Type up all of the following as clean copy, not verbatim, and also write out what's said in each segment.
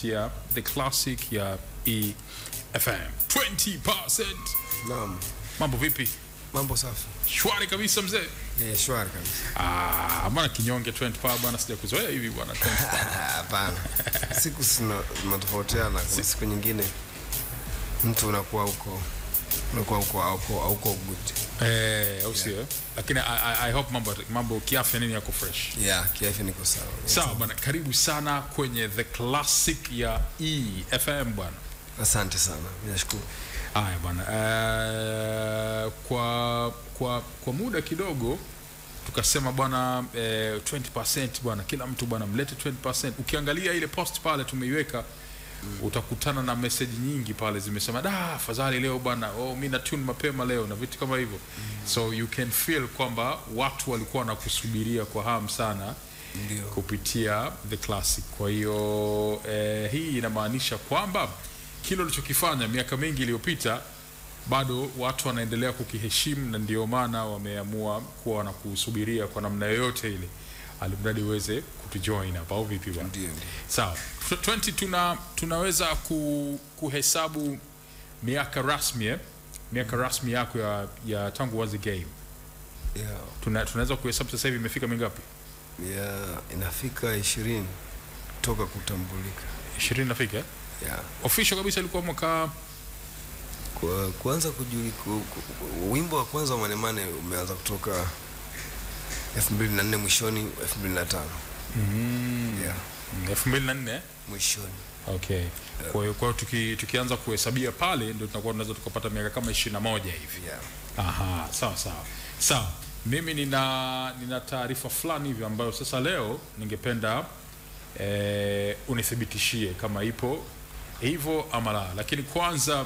kupitia The Classic ya EFM 20%. Naam. Mambo vipi? Mambo safi. Shwari kabisa mzee. Shwari kabisa. Bwana kinyonge 20% bwana, sijakuzoea hivi bwana 20%. Hapana. Siku zinatofautiana, kwa siku nyingine mtu unakuwa huko auko good. Au sio? Lakini I hope mambo kiafya nini yako fresh. Yeah, kiafya niko sawa. Sawa bwana, karibu sana kwenye The Classic ya EFM bwana. Asante sana. Nashukuru. Haya bwana, kwa muda kidogo tukasema bwana 20% bwana, kila mtu bwana mlete 20%. Ukiangalia ile post pale tumeiweka, utakutana na message nyingi pale zimesema afadhali leo bwana, mimi na tune mapema leo na vitu kama hivyo. So you can feel kwamba watu walikuwa wanakusubiria kwa hamu sana. Ndio. Kupitia The Classic. Kwa hiyo hii inamaanisha kwamba kile ulichokifanya miaka mingi iliyopita bado watu wanaendelea kukiheshimu, na ndio maana wameamua kuwa wanakusubiria kwa namna yoyote ile, alimradi uweze kutujoin hapa au vipi bwana? Ndio. Sawa. 20 tunaweza kuhesabu miaka rasmi miaka rasmi yako ya tangu uanze game. Yeah. Tunaweza kuhesabu sasa hivi imefika mingapi? Inafika 20 toka kutambulika. 20 nafika? Yeah. Official kabisa ilikuwa mwaka kuanza wimbo wa kwanza wa Manemane umeanza kutoka 2004 mwishoni, 2005. Yeah. 2004 mwishoni. Okay. Kwa hiyo tukianza kuhesabia pale ndio tunaweza tukapata miaka kama 21 hivi. Yeah. Aha, sawa. Mimi nina taarifa fulani hivi ambayo sasa leo ningependa unithibitishie kama ipo hivyo ama la. Lakini kwanza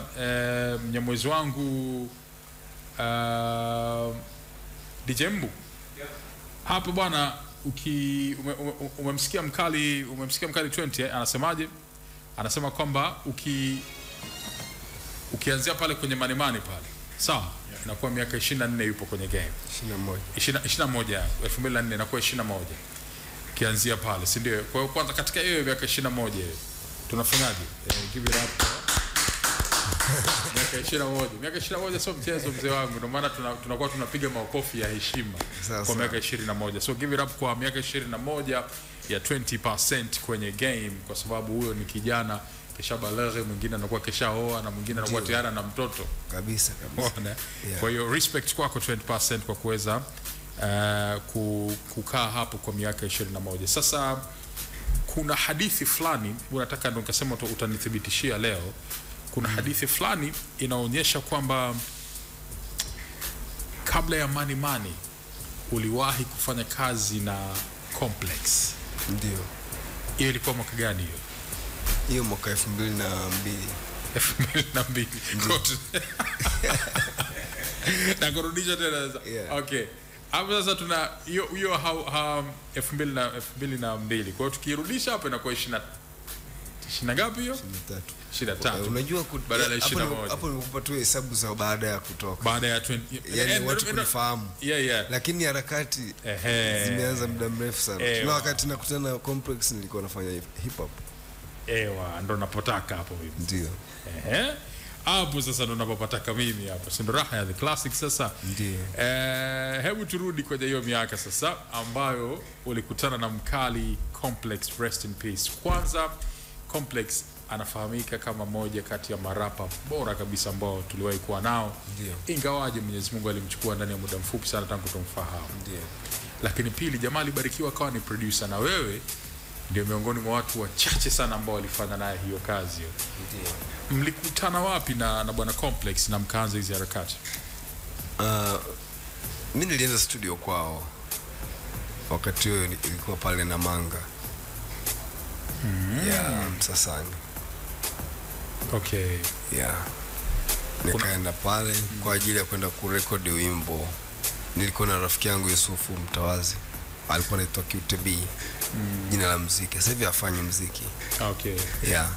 mnyamwezi wangu DJ Mbu. Yeah. Hapo bwana, umemsikia mkali 20 anasemaje? Anasema kwamba ukianzia pale kwenye Manemane pale, sawa? Yeah. Inakuwa miaka 24 yupo kwenye game. 21 2004 inakuwa 21. Kianzia pale, si ndio? Kwa hiyo kwanza katika hiyo miaka 21 tunafanyaje? Give it up. Miaka 21 sio mchezo mzee wangu, ndio maana tunakuwa tunapiga makofi ya heshima kwa miaka 21. So give it up kwa miaka 21 ya 20% kwenye game, kwa sababu huyo ni kijana kisha balaghe, mwingine anakuwa kishaoa na mwingine anakuwa tayari na mtoto kabisa. Yeah. Kwa hiyo respect kwako 20% kwa kuweza kukaa hapo kwa miaka 21. Sasa kuna hadithi fulani unataka ndo nikasema utanithibitishia leo. Kuna hadithi fulani inaonyesha kwamba kabla ya Manemane uliwahi kufanya kazi na Complex. Ndio. Hiyo ilikuwa mwaka gani hiyo? Hiyo mwaka 2002. 2002. Na kurudisha tena. Yeah. Okay. Hapo sasa tuna hiyo 2002. Kwa hiyo tukirudisha hapo inakuwa 20 ngapi hiyo? 23. Unajua badala ya 21. Hapo nilikupa tu hesabu za baada ya kutoka. Baada ya 20. Yani watu kufahamu. Yeah. Lakini harakati zimeanza muda mrefu sana. Tuna wakati nakutana na Complex nilikuwa nafanya hip hop. Ndo napotaka hapo hivi. Ndio. Hapo sasa ndo napopataka mimi hapo. Si ndo raha ya The Classic sasa. Ndio. Hebu turudi kwenye hiyo miaka sasa ambayo ulikutana na mkali Complex, rest in peace. Kwanza Complex anafahamika kama moja kati ya marapa bora kabisa ambao tuliwahi kuwa nao. Ndio. Ingawaje Mwenyezi Mungu alimchukua ndani ya muda mfupi sana tangu tumfahamu. Ndio. Lakini pili, jamaa alibarikiwa akawa ni producer, na wewe ndio miongoni mwa watu wachache sana ambao walifanya naye hiyo kazi. Ndio. Mlikutana wapi na bwana Complex na mkaanza hizo harakati? Mimi nilianza studio kwao. Wakati huo ilikuwa pale na Manga. Yeah, Msasani. Okay. Yeah. Nikaenda pale kwa ajili ya kwenda kurekodi wimbo. Nilikuwa na rafiki yangu Yusufu Mtawazi. Alikuwa anaitwa QTB. Jina la muziki. Sasa hivi afanye muziki. Okay. Yeah.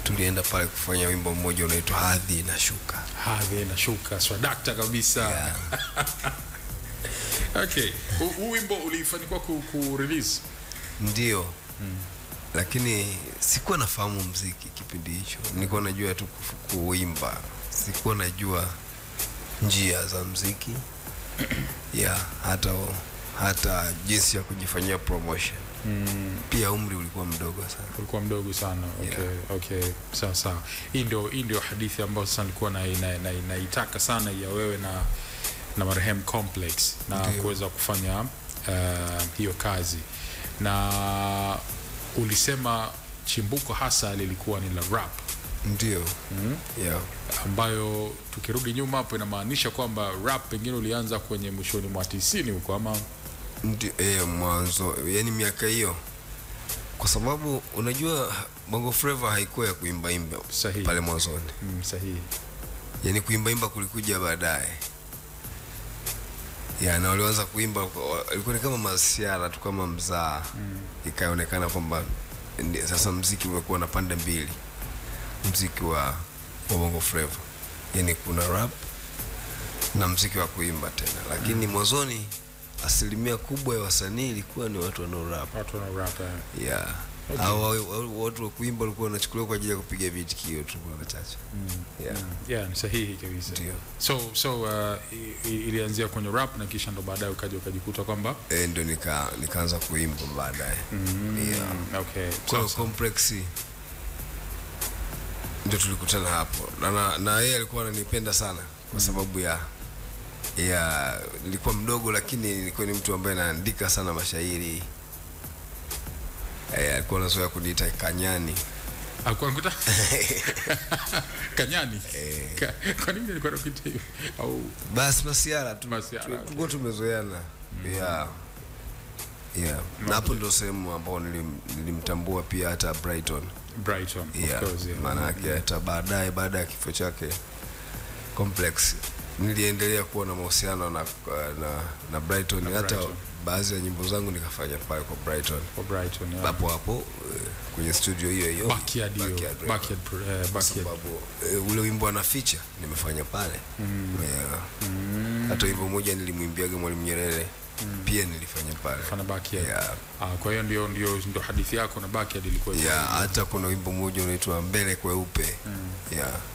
Tulienda pale kufanya wimbo mmoja unaitwa Hadhi na Shuka. Hadhi na Shuka, swadakta kabisa. Yeah. Okay. Huu wimbo ulifanikiwa ku-release? Ndio. Lakini sikuwa nafahamu muziki kipindi hicho. Nilikuwa najua tu kuimba. Sikuwa najua njia za muziki. Hata jinsi ya kujifanyia promotion. Pia umri ulikuwa mdogo sana. Ulikuwa mdogo sana. Okay. Sawa. Hii ndio hadithi ambayo sasa nilikuwa naitaka sana ya wewe na marehemu Complex na kuweza kufanya hiyo kazi. Na ulisema chimbuko hasa lilikuwa ni la rap. Ndio. Ambayo tukirudi nyuma hapo inamaanisha kwamba rap pengine ulianza kwenye mwishoni mwa 90 huko ama ndio mwanzo, yani miaka hiyo. Kwa sababu unajua Bongo Flava haikuwa ya kuimba pale mwanzoni. Sahihi. Yani kuimba kulikuja baadaye. Na walianza kuimba ilikuwa ni kama masiara tu, kama mzaa. Ikaonekana kwamba sasa muziki umekuwa na pande mbili. Muziki wa Bongo Flava, yani kuna rap na muziki wa kuimba tena. Lakini mwanzoni asilimia kubwa ya wasanii ilikuwa ni watu wanao rap. Watu wa kuimba walikuwa wanachukuliwa kwa ajili ya kupiga vitikio tu kwa wachache. Ni sahihi kabisa. So ilianzia kwenye rap na kisha ndo baadaye ukajikuta kwamba ndio nikaanza kuimba baadaye. Okay. Kwa Complex ndio tulikutana hapo. Na yeye alikuwa ananipenda sana kwa sababu ya nilikuwa mdogo, lakini nilikuwa ni mtu ambaye anaandika sana mashairi. Alikuwa anazoea kuniita Kanyani. Alikuwa anakuita Kanyani? Kwa nini alikuwa anakuita hivyo? Au basi masiara tu. Tulikuwa tumezoeana. Na hapo ndio sehemu ambapo nilimtambua pia hata Brighton, of course. Maana yake hata baada ya kifo chake Complex niliendelea kuwa na mahusiano na Brighton. Hata baadhi ya nyimbo zangu nikafanya pale kwa Brighton. Hapo kwenye studio hiyo Backyard. Sababu ule wimbo ana feature nimefanya pale. Hata wimbo moja nilimwimbiaga Mwalimu Nyerere pia nilifanya pale. Fana Backyard. Kwa hiyo ndio hadithi yako na Backyard ilikuwa hata kuna wimbo mmoja unaitwa Mbele Kweupe.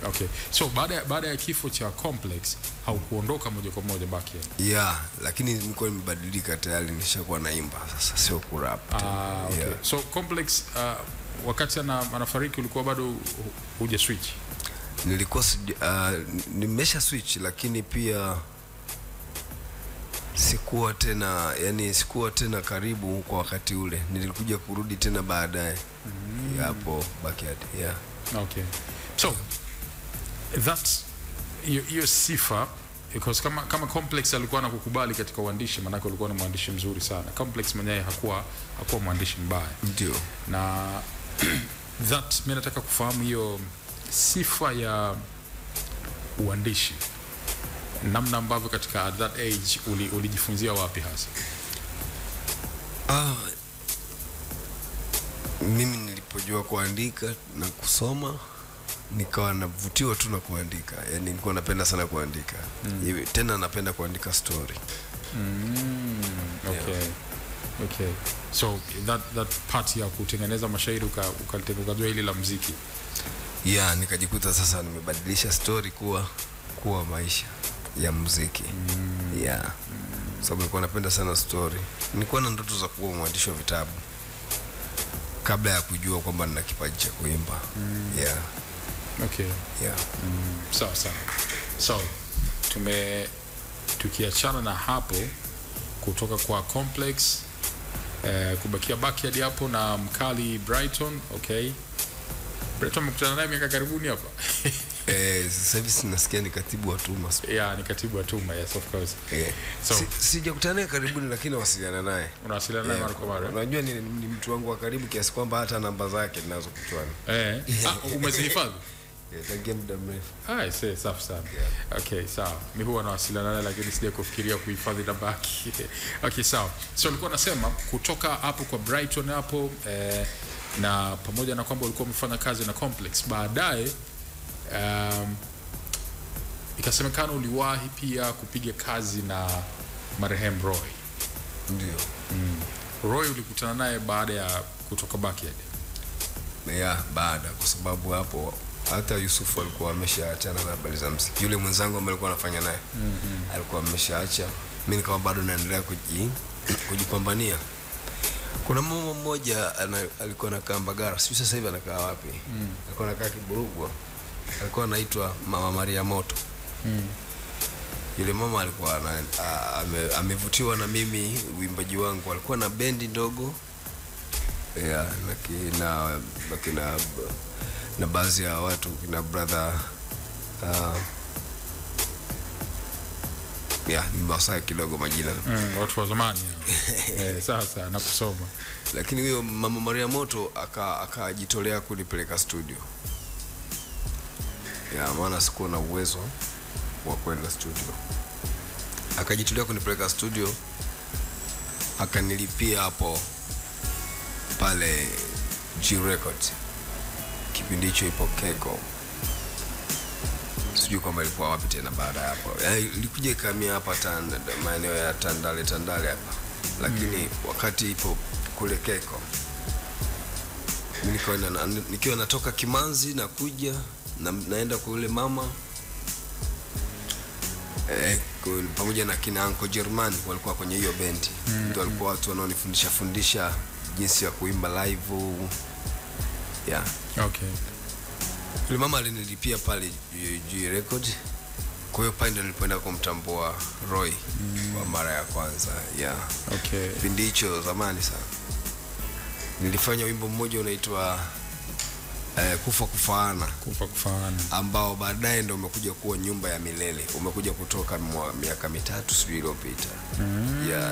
Okay. So baada ya kifo cha Complex haukuondoka moja kwa moja Backyard? Lakini nilikuwa nimebadilika tayari, nishakuwa naimba sasa, sio kurap. Okay. So Complex wakati anafariki ulikuwa bado huja switch? Nilikuwa nimesha switch, lakini pia sikuwa tena karibu kwa wakati ule. Nilikuja kurudi tena baadaye hapo Backyard. Okay. So that's your sifa, because kama Complex alikuwa anakukubali katika uandishi, maana yake alikuwa ni mwandishi mzuri sana. Complex mwenyewe hakuwa mwandishi mbaya. Ndio. Na mimi nataka kufahamu hiyo sifa ya uandishi, namna ambavyo katika at that age ulijifunzia wapi hasa? Mimi nilipojua kuandika na kusoma nikawa navutiwa tu na kuandika. Yani nilikuwa napenda sana kuandika. Tena napenda kuandika story. Okay. So that part ya kutengeneza mashairi ukajua hili la muziki. Nikajikuta sasa nimebadilisha story kuwa maisha ya muziki. Sababu nilikuwa napenda sana story. Nilikuwa na ndoto za kuwa mwandishi wa vitabu kabla ya kujua kwamba nina kipaji cha kuimba. Okay. Sawa. So tukiachana na hapo, kutoka kwa Complex kubakia Backyard hapo na mkali Brighton. Okay. Brighton mkutana naye miaka karibuni hapa. Sasa hivi sinasikia ni katibu wa Tuma. Ni katibu wa Tuma, yes of course. So sijakutana naye karibuni, lakini wasiliana naye. Unawasiliana naye mara kwa mara? Unajua ni mtu wangu wa karibu kiasi kwamba hata namba zake ninazo kichwani. Umezihifadhi? Tangia muda mrefu. Say safi sana. Okay, sawa. Mimi huwa nawasiliana naye lakini sija kufikiria kuhifadhi namba yake. Okay, sawa. So nilikuwa nasema kutoka hapo kwa Brighton hapo na pamoja na kwamba ulikuwa umefanya kazi na Complex, baadaye ikasemekana uliwahi pia kupiga kazi na marehemu Roy. Ndio. Roy ulikutana naye baada ya kutoka Backyard? baada, kwa sababu hapo hata Yusufu alikuwa ameshaachana na habari za muziki. Yule mwenzangu ambaye alikuwa anafanya naye alikuwa ameshaacha, mimi nikawa bado naendelea kujipambania. Kuna mama mmoja alikuwa anakaa Mbagara, sio sasa hivi anakaa wapi, alikuwa anakaa Kiburugwa, alikuwa anaitwa Mama Maria Moto. Yule mama alikuwa amevutiwa na mimi, uimbaji wangu. Alikuwa na bendi ndogo na baadhi ya watu, kina brother nimewasahau kidogo majina, watu wa zamani sasa nakusoma. Lakini huyo Mama Maria Moto akajitolea kunipeleka studio. Maana sikuwa na uwezo wa kwenda studio. Akajitolea kunipeleka studio, akanilipia hapo pale G Records. Kipindi hicho ipo Keko. Sijui kama ilikuwa wapi tena baada ya hapo. Ilikuja ikamia hapa maeneo ya Tandale hapa. Lakini wakati ipo kule Keko, nikiwa natoka Kimanzi na kuja naenda kwa yule mama pamoja na kina Uncle German walikuwa kwenye hiyo bendi. Ndio walikuwa watu wanaonifundisha jinsi ya kuimba live. Okay. Yule mama alinilipia pale G Record. Kwa hiyo pale ndio nilipoenda kumtambua Roy kwa mara ya kwanza. Okay. Kipindi hicho zamani sana. Nilifanya wimbo mmoja unaitwa Kufa Kufaana, ambao baadaye ndio umekuja kuwa Nyumba ya Milele. Umekuja kutoka miaka 3 sijui iliyopita.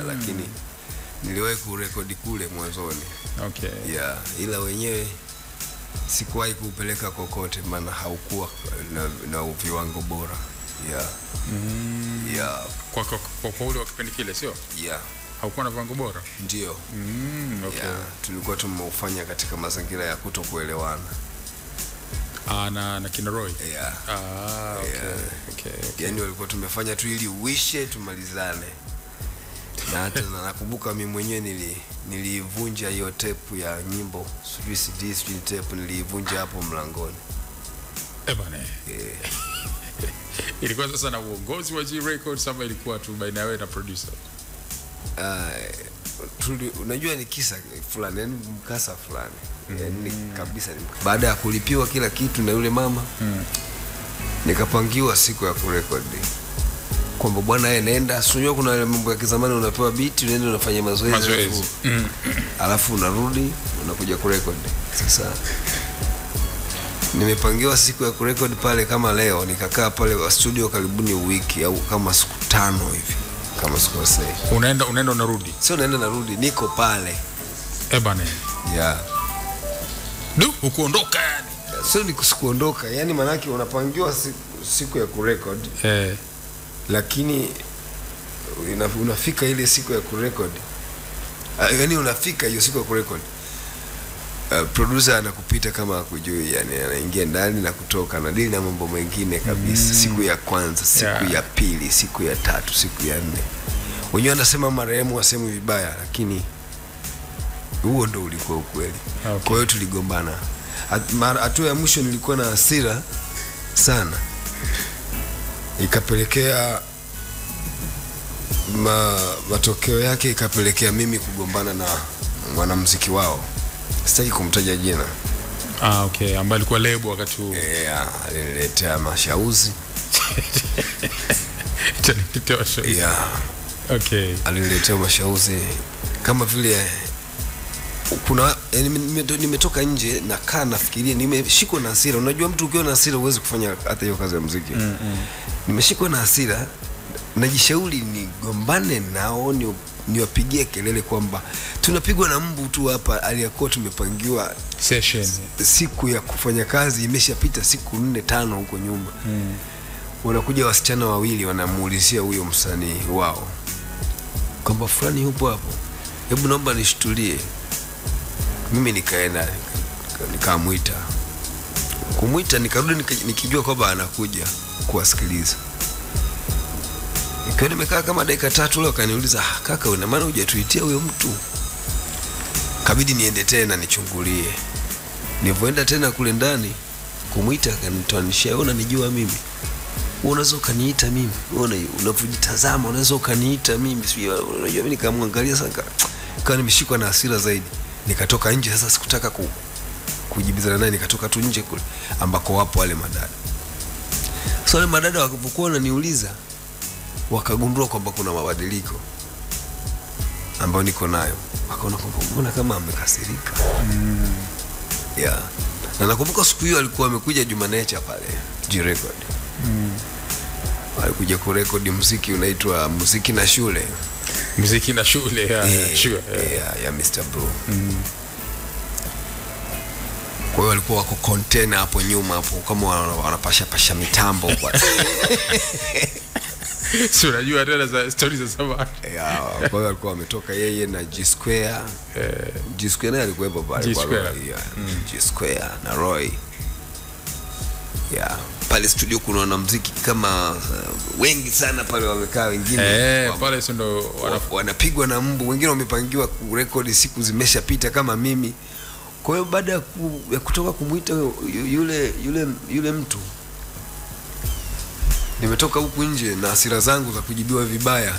Lakini niliwahi kurekodi kule mwanzoni. Okay. Ila wenyewe sikuwahi kupeleka kokote, maana haukuwa na viwango bora. Kwa ule wa kipindi kile sio? Haukuwa na viwango bora? Ndio. Okay. Tulikuwa tumeufanya katika mazingira ya kutokuelewana. Na kina Roy. Okay. Yaani walikuwa tumefanya tu ili uishe tumalizane. Na hata nakumbuka mimi mwenyewe nilivunja hiyo tape ya nyimbo, sijui CD, sijui tape, nilivunja hapo mlangoni. Bana. Ilikuwa sasa na uongozi wa G Records ama ilikuwa tu baina ya wewe na producer? Unajua ni kisa fulani, yani mkasa fulani. Yani kabisa baada ya kulipiwa kila kitu na yule mama, nikapangiwa siku ya kurekodi. Kwamba bwana yeye nenda, sio kuna mambo ya kizamani, unapewa beat, unaenda unafanya mazoezi. Alafu unarudi unakuja kurekodi. Sasa nimepangiwa siku ya kurekodi pale kama leo, nikakaa pale studio karibuni wiki au kama siku 5 hivi. Kama sikosei. Unaenda unarudi? Sio naenda narudi, niko pale. Bana. Ukuondoka yani. Sio nikuondoka, yani maana yake unapangiwa siku ya kurekod. Lakini unafika ile siku ya kurekod. Yani unafika hiyo siku ya kurekod. Producer anakupita kama hakujui, yani anaingia ndani na kutoka na dili na mambo mengine kabisa. Siku ya kwanza, siku ya pili, siku ya 3, siku ya 4. Wenyewe anasema marehemu wasemu vibaya, lakini huo ndo ulikuwa ukweli. Kwa hiyo tuligombana. Hatua ya mwisho nilikuwa na hasira sana. Ikapelekea matokeo yake ikapelekea mimi kugombana na mwanamuziki wao. Sitaki kumtaja jina. Okay, ambaye alikuwa lebo wakati huo. Aliniletea mashauzi. Okay. Aliniletea mashauzi kama vile kuna nimetoka nje na kaa nafikiria, nimeshikwa na hasira. Unajua mtu ukiwa na hasira huwezi kufanya hata hiyo kazi ya muziki. Nimeshikwa na hasira, najishauri nigombane nao, niwapigie kelele kwamba tunapigwa na mbu tu hapa, aliyakuwa tumepangiwa session. Siku ya kufanya kazi imeshapita siku 4-5 huko nyuma. Wanakuja wasichana wawili wanamuulizia huyo msanii wao kwamba fulani yupo hapo, hebu naomba nishtulie. Mimi nikaenda nikamuita. Kumuita nikarudi nikijua kwamba anakuja kuwasikiliza. Nikiwa nimekaa kama dakika 3 leo akaniuliza, kaka una maana hujatuitia huyo mtu? Kabidi niende tena nichungulie. Nilipoenda tena kule ndani kumuita, akanitoanishia, unanijua mimi? Unaweza ukaniita mimi? Unapojitazama unaweza ukaniita mimi? Unajua mimi nikamwangalia sasa, kana nimeshikwa na hasira zaidi. Nikatoka nje sasa, sikutaka kujibizana naye, nikatoka tu nje kule ambako wapo wale madada. So wale madada wakapokuwa wananiuliza, wakagundua kwamba kuna mabadiliko ambayo niko nayo. Wakaona kwamba mbona kama amekasirika. Yeah. Na nakumbuka siku hiyo alikuwa amekuja Juma Nature pale G-Record. Alikuja kurekodi muziki unaitwa Muziki na Shule. Muziki na Shule ya Mr. Bro. Kwa hiyo walikuwa wako container hapo nyuma hapo kama wanapasha mitambo kwa. Si unajua tena za stories za zamani. Kwa hiyo alikuwa ametoka yeye na G Square. G Square naye alikuwepo pale kwa Roy. G Square na Roy. Pale studio kuna wanamuziki kama wengi sana pale wamekaa, wengine pale ndo wanapigwa na mbu, wengine wamepangiwa kurekodi siku zimeshapita kama mimi. Kwa hiyo baada ya kutoka kumuita yule mtu, nimetoka huku nje na hasira zangu za kujibiwa vibaya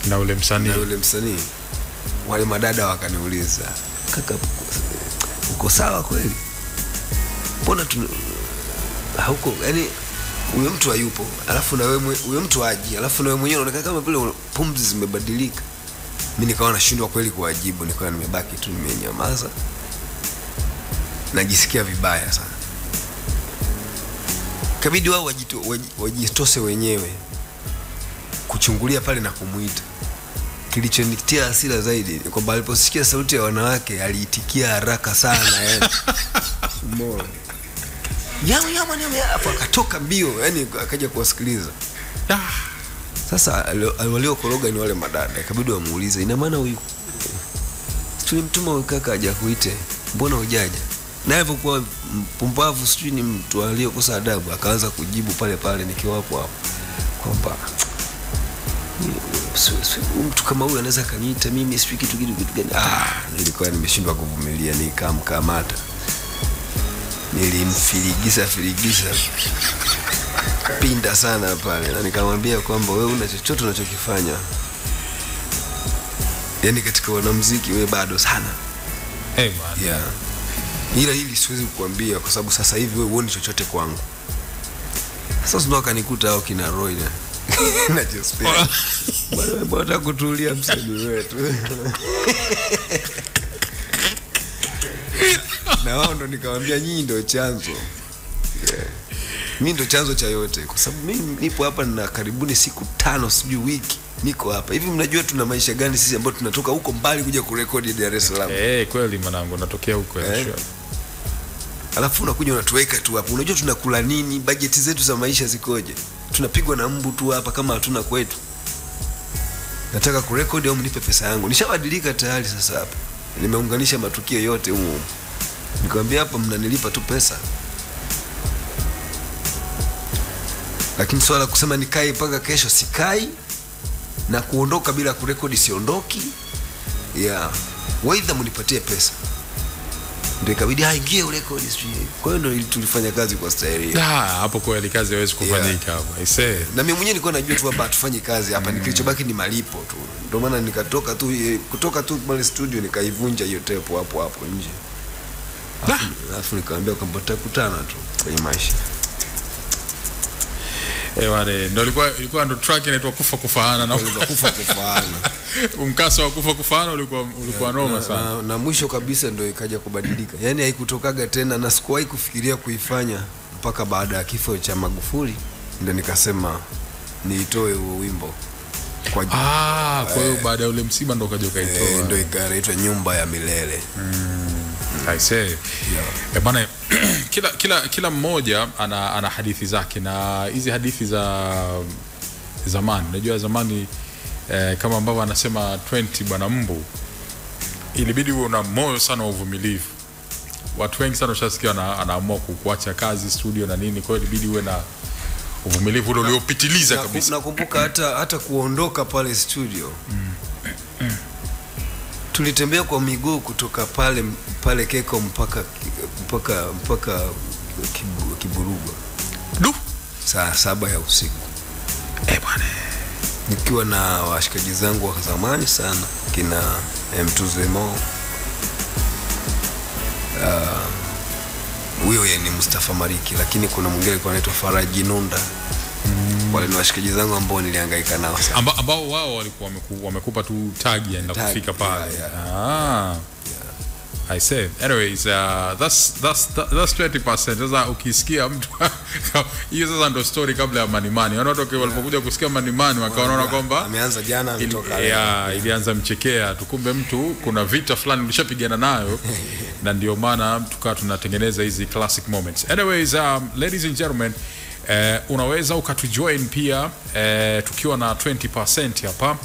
na ule msanii. Wale madada wakaniuliza, kaka, uko sawa kweli? Mbona hauko, yani huyo mtu hayupo, alafu na wewe huyo mtu aje, alafu na wewe mwenyewe unaonekana kama vile pumzi zimebadilika. Mimi nikawa nashindwa kweli kuwajibu, nikawa nimebaki tu nimenyamaza. Najisikia vibaya sana. Kabidi wao wajitose wenyewe kuchungulia pale na kumuita. Kilichonitia hasira zaidi ni kwamba aliposikia sauti ya wanawake aliitikia haraka sana yani. Mbona? Yama hapo akatoka mbio, yani akaja kuwasikiliza. Sasa waliokoroga ni wale madada. Ikabidi wamuulize, ina maana huyu tulimtuma huyu kaka aje kuite, mbona hujaja? Na hivyo kwa mpumbavu, sijui ni mtu aliyokosa adabu, akaanza kujibu pale nikiwa hapo kwamba mtu kama huyu anaweza kaniita mimi sijui kitu gani. Nilikuwa nimeshindwa kuvumilia, nikamkamata, nilimfiligiza pinda sana pale, na nikamwambia kwamba wewe una chochote unachokifanya, yani katika wanamuziki wewe bado sana. Man. Ila hili siwezi kukuambia kwa sababu sasa hivi wewe huoni chochote kwangu. Sasa ndo akanikuta hao kina Roy na Jospin. Bwana kutulia msanii wetu. Na wao ndo nikamwambia nyinyi ndo chanzo. Mimi ndo chanzo cha yote, kwa sababu mimi nipo hapa na karibuni siku 5 sijui wiki niko hapa. Hivi mnajua tuna maisha gani sisi ambao tunatoka huko mbali kuja kurekodi Dar es Salaam? Kweli mwanangu, natokea huko Alafu unakuja unatuweka tu hapa. Unajua tunakula nini? Bajeti zetu za maisha zikoje? Tunapigwa na mbu tu hapa kama hatuna kwetu. Nataka kurekodi au mnipe pesa yangu. Nishabadilika tayari sasa hapa. Nimeunganisha matukio yote huko. Nikamwambia hapa mnanilipa tu pesa. Lakini swala kusema nikae mpaka kesho sikai, na kuondoka bila kurekodi siondoki. Waidha mnipatie pesa. Ndio ikabidi aingie urekodi sijui. Kwa hiyo ndio tulifanya kazi kwa staili. Hapo kweli kazi haiwezi kufanyika hapa. Na mimi mwenyewe nilikuwa najua tu hapa tufanye kazi hapa, kilichobaki ni malipo tu. Ndio maana nikatoka tu pale studio nikaivunja hiyo tape hapo nje. Alafu nikamwambia kwamba tutakutana tu kwenye maisha. Wale ndio ilikuwa ndo track inaitwa Kufa Kufaana na Kufa Kufaana. Mkasa wa Kufa Kufaana ulikuwa noma sana. Na mwisho kabisa ndio ikaja kubadilika. Yaani haikutokaga tena, na sikuwahi kufikiria kuifanya mpaka baada ya kifo cha Magufuli ndio nikasema niitoe huo wimbo. Kwa hiyo baada ya ule msiba ndio kaja kaitoa. Ndio ikaitwa Nyumba ya Milele. I say. Bwana, kila mmoja ana hadithi zake, na hizi hadithi za zamani, unajua zamani kama ambavyo anasema 20 bwana mbu, ilibidi uwe na moyo sana wa uvumilivu. Watu wengi sana ushasikia anaamua kuacha kazi studio na nini, kwa hiyo ilibidi uwe na uvumilivu ule uliopitiliza kabisa. Nakumbuka hata kuondoka pale studio. tulitembea kwa miguu kutoka pale Keko mpaka Kiburugwa. Du, Saa 7 ya usiku. bwana. Nikiwa na washikaji zangu wa zamani sana kina M2Zemo. Huyo ni Mustafa Mariki, lakini kuna mwingine alikuwa anaitwa Faraji Nunda. Wale ni washikaji zangu ambao nilihangaika nao sana. Ambao wao walikuwa wamekupa tu tag ya kufika pale. I say. Anyways, that's 20%. Sasa ukisikia mtu hiyo sasa ndo story kabla ya Manimani. Watu walipokuja kusikia Manimani wakaona kwamba ameanza jana ametoka. Ilianza mchekea. Tukumbe mtu kuna vita fulani ulishapigana nayo na ndio maana tukawa tunatengeneza hizi classic moments. Anyways, ladies and gentlemen, unaweza ukatujoin pia tukiwa na 20% hapa.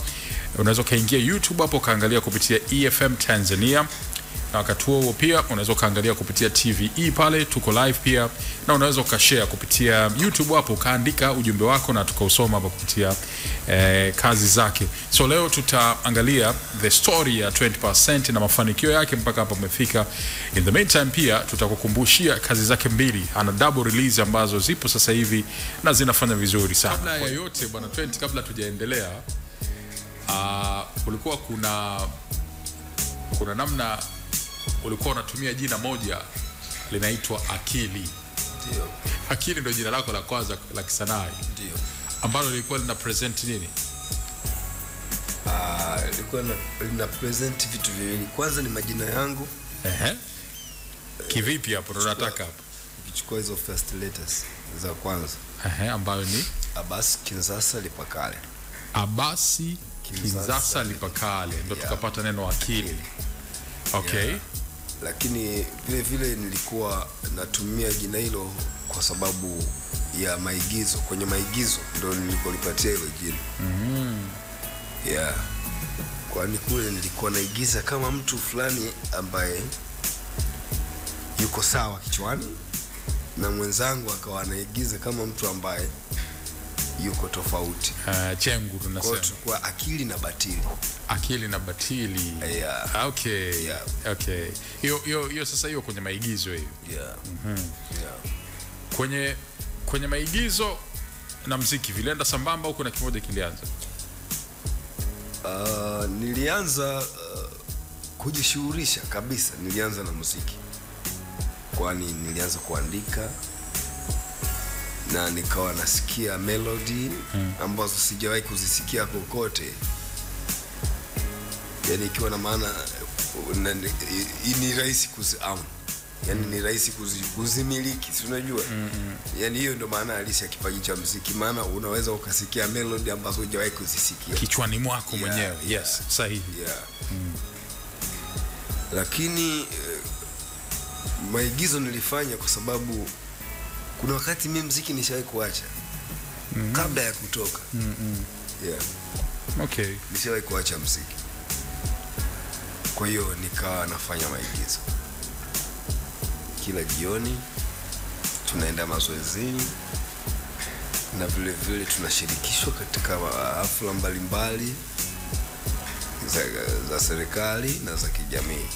Unaweza kaingia YouTube hapo kaangalia kupitia EFM Tanzania. Na wakati huo pia unaweza kaangalia kupitia TVE pale tuko live pia, na unaweza ukashare kupitia YouTube hapo kaandika ujumbe wako na tukausoma hapo kupitia kazi zake. So leo tutaangalia the story ya 20% na mafanikio yake mpaka hapa umefika. In the meantime pia tutakukumbushia kazi zake mbili, ana double release ambazo zipo sasa hivi na zinafanya vizuri sana. Kabla ya yote bwana 20, kabla tujaendelea, kulikuwa kuna namna ulikuwa unatumia jina moja linaitwa Akili. Ndio. Akili ndio jina lako la kwanza la kisanaa. Ndio. Ambalo lilikuwa lina present nini? Lilikuwa lina present vitu viwili. Kwanza ni majina yangu. Kivipi hapo tunataka hapo? Ukichukua hizo first letters za kwanza. Ambayo ni Abbas Kinzasa Lipakale. Abasi Kinzasa Lipakale ndio tukapata neno Akili. Okay. Lakini vile vile nilikuwa natumia jina hilo kwa sababu ya maigizo. Kwenye maigizo ndio nilipolipatia hilo jina. Kwani kule nilikuwa naigiza kama mtu fulani ambaye yuko sawa kichwani, na mwenzangu akawa anaigiza kama mtu ambaye yuko tofauti. Chengu tunasema. Kwa akili na batili. Akili na batili. Okay. Okay. Hiyo sasa hiyo kwenye maigizo hiyo. Kwenye maigizo na muziki vilienda sambamba huko na kimoja kilianza? Nilianza kujishughulisha kabisa, nilianza na muziki. Kwani nilianza kuandika na nikawa nasikia melody ambazo sijawahi kuzisikia kokote. Yani ikiwa na maana ni rahisi kuziamu. Yani ni rahisi kuzimiliki, si unajua? Yani hiyo ndio maana halisi ya kipaji cha muziki. Maana unaweza ukasikia melody ambazo hujawahi kuzisikia kichwani mwako mwenyewe. Yes, sahihi. Lakini maigizo nilifanya kwa sababu kuna wakati mimi muziki nishawahi kuacha kabla ya kutoka. Okay. Nishawahi kuacha muziki. Kwa hiyo nikawa nafanya maigizo. Kila jioni tunaenda mazoezini na vile vile tunashirikishwa katika hafla mbalimbali za serikali na za kijamii.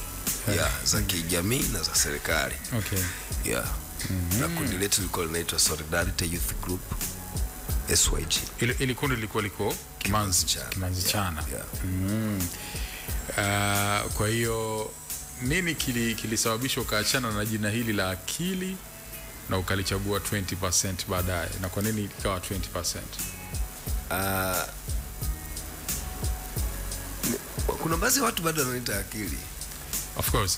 Za kijamii na za serikali. Okay. Na kundi letu liko linaitwa Solidarity Youth Group SYG. Ile kundi liko Kimanzi Chana. Kwa hiyo nini kilisababisha ukaachana na jina hili la Akili na ukalichagua 20% baadaye, na kwa nini ikawa 20%? Kuna baadhi ya watu bado wanaita Akili. Of course.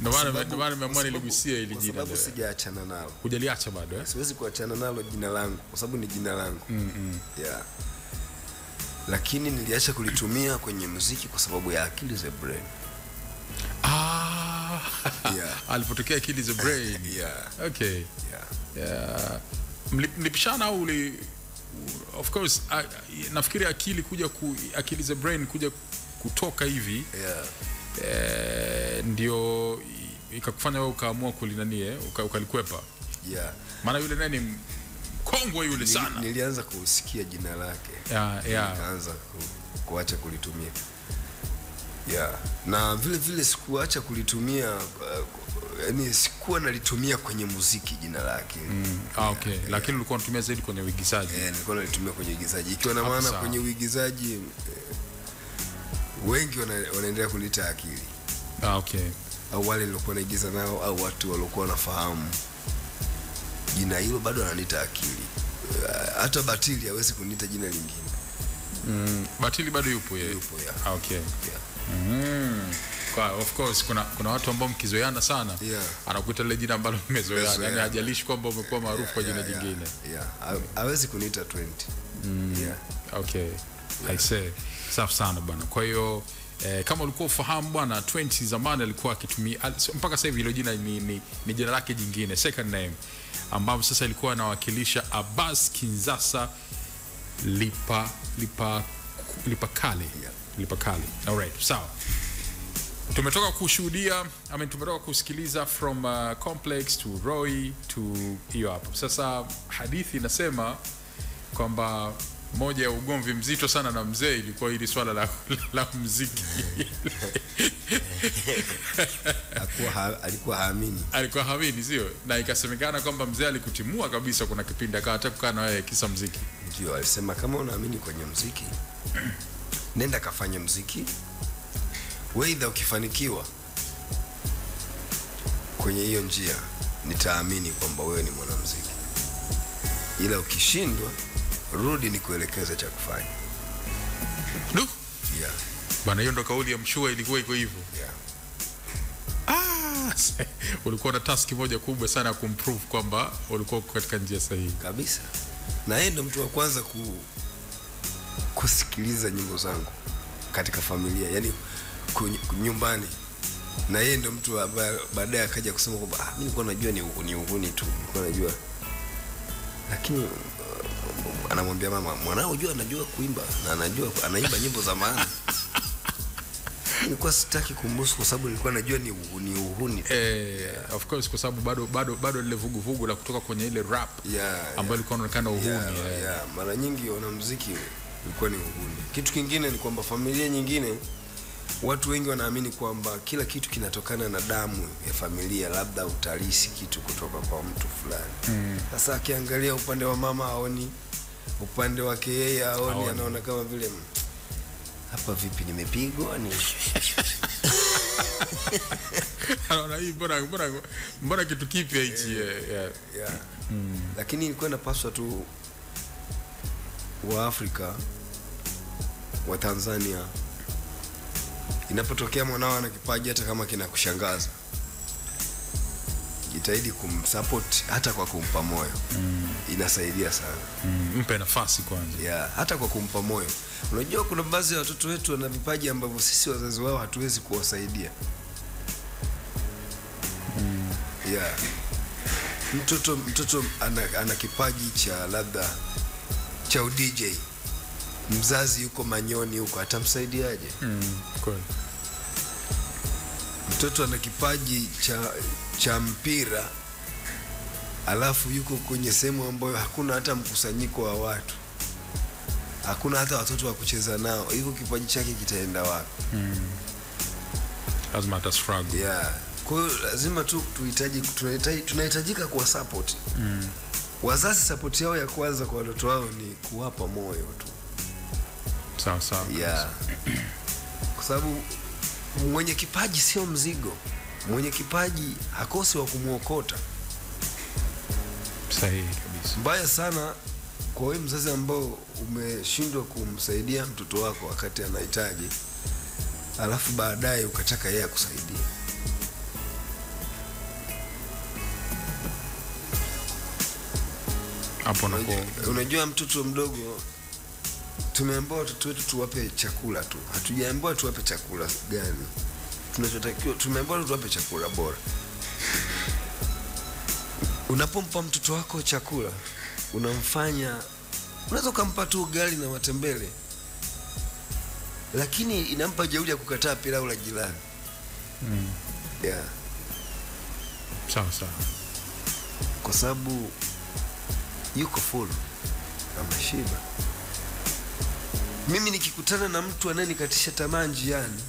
Ndio maana nimeamua niligusia hili jina. Sababu sijaachana nalo. Hujaliacha bado eh? Siwezi kuachana nalo jina langu kwa sababu ni jina langu. Lakini niliacha kulitumia kwenye muziki kwa sababu ya Akili the Brain. Alipotokea Akili the Brain. Okay. Mlipishana au of course nafikiri Akili the Brain kuja kutoka hivi ndio ikakufanya wewe ukaamua kulinanie ukalikwepa. Maana yule nani mkongwe yule sana. Nilianza kusikia jina lake. Nikaanza kuacha kulitumia. Yeah. Na vile vile sikuacha kulitumia yani sikuwa nalitumia kwenye muziki jina lake. Okay. Lakini ulikuwa unatumia zaidi kwenye uigizaji. Nilikuwa nalitumia kwenye uigizaji. Ikiwa na maana kwenye uigizaji wengi wanaendelea kulita Akili. Okay. Au wale nilikuwa naigiza nao au watu waliokuwa wanafahamu jina hilo bado wananiita Akili. Hata Batili hawezi kuniita jina lingine. Batili bado yupo yeye. Yupo ya. Okay. Kwa of course kuna watu ambao mkizoeana sana anakuita ile jina ambalo mmezoeana, yani hajalishi kwamba umekuwa maarufu kwa jina jingine. Hawezi kuniita 20. Okay. I say safi sana bwana. Kwa hiyo kama ulikuwa ufahamu bwana, 20 zamani alikuwa akitumia mpaka sasa hivi hilo jina ni jina lake jingine, second name, ambapo sasa ilikuwa anawakilisha Abbas Kinzasa Lipakale. Lipakale. Alright, sawa. Tumetoka kushuhudia, tumetoka kusikiliza from Complex to Roy to hiyo hapo. Sasa hadithi inasema kwamba moja ya ugomvi mzito sana na mzee ilikuwa hili swala la muziki. Alikuwa haamini sio? Na ikasemekana kwamba mzee alikutimua kabisa, kuna kipindi akataka kukaa na wewe kisa muziki. Ndio alisema kama unaamini kwenye muziki nenda kafanye muziki. Wewe ukifanikiwa kwenye hiyo njia nitaamini kwamba wewe ni mwanamuziki. Ila ukishindwa rudi nikuelekeze cha kufanya. Bana, hiyo ndo kauli ya Mshua, ilikuwa iko hivyo. Ulikuwa na task moja kubwa sana ya kumprove kwamba ulikuwa katika njia sahihi kabisa. Na yeye ndo mtu wa kwanza kusikiliza nyimbo zangu katika familia, yani nyumbani. Na yeye ndo mtu ambaye baadaye akaja kusema kwamba mimi nilikuwa najua ni uhuni tu, nilikuwa najua. Lakini anamwambia mama, mwanao unajua anajua kuimba na anajua anaimba nyimbo za maana. Nilikuwa sitaki kumbusu kwa sababu nilikuwa najua ni uhuni. Of course, kwa sababu bado lile vugu la kutoka kwenye ile rap ambayo ilikuwa inaonekana uhuni. Mara nyingi wanamuziki ilikuwa ni uhuni. Kitu kingine ni kwamba familia nyingine watu wengi wanaamini kwamba kila kitu kinatokana na damu ya familia, labda utalisi kitu kutoka kwa mtu fulani. Sasa akiangalia upande wa mama haoni, upande wake yeye haoni, anaona kama vile hapa vipi nimepigwa ni anaona hii mbona kitu kipya hichi. Lakini ilikuwa inapaswa tu wa Afrika, wa Tanzania, inapotokea mwanao ana kipaji hata kama kinakushangaza, jitahidi kumsupport hata kwa kumpa moyo. Inasaidia sana. Mpe nafasi kwanza. Hata kwa kumpa moyo. Unajua kuna baadhi ya watoto wetu wana vipaji ambavyo sisi wazazi wao hatuwezi kuwasaidia. Mtoto ana kipaji cha labda cha DJ. Mzazi yuko Manyoni huko, atamsaidiaje? Kweli. Mtoto ana kipaji cha mpira, alafu yuko kwenye sehemu ambayo hakuna hata mkusanyiko wa watu, hakuna hata watoto wa kucheza nao, hivyo kipaji chake kitaenda wapi? Lazima ata struggle. Kwa hiyo lazima tu tunahitajika kuwa support. Wazazi support yao ya kwanza kwa watoto wao ni kuwapa moyo tu. Sawa. Kwa sababu mwenye kipaji sio mzigo. Mwenye kipaji hakosi wa kumuokota. Sahihi kabisa. Mbaya sana kwa wewe mzazi ambao umeshindwa kumsaidia mtoto wako wakati anahitaji, alafu baadaye ukataka yeye akusaidie. Hapo unajua mtoto mdogo tumeambiwa watoto wetu tuwape chakula tu. Hatujaambiwa tuwape chakula gani. Tunachotakiwa tumeambiwa tuwape chakula bora. Unapompa mtoto wako chakula, unaweza kumpa tu ugali na matembele, lakini inampa jeuri ya kukataa pilau la jirani. Sawa. Kwa sababu yuko full ameshiba. Mimi nikikutana na mtu ananikatisha tamaa njiani,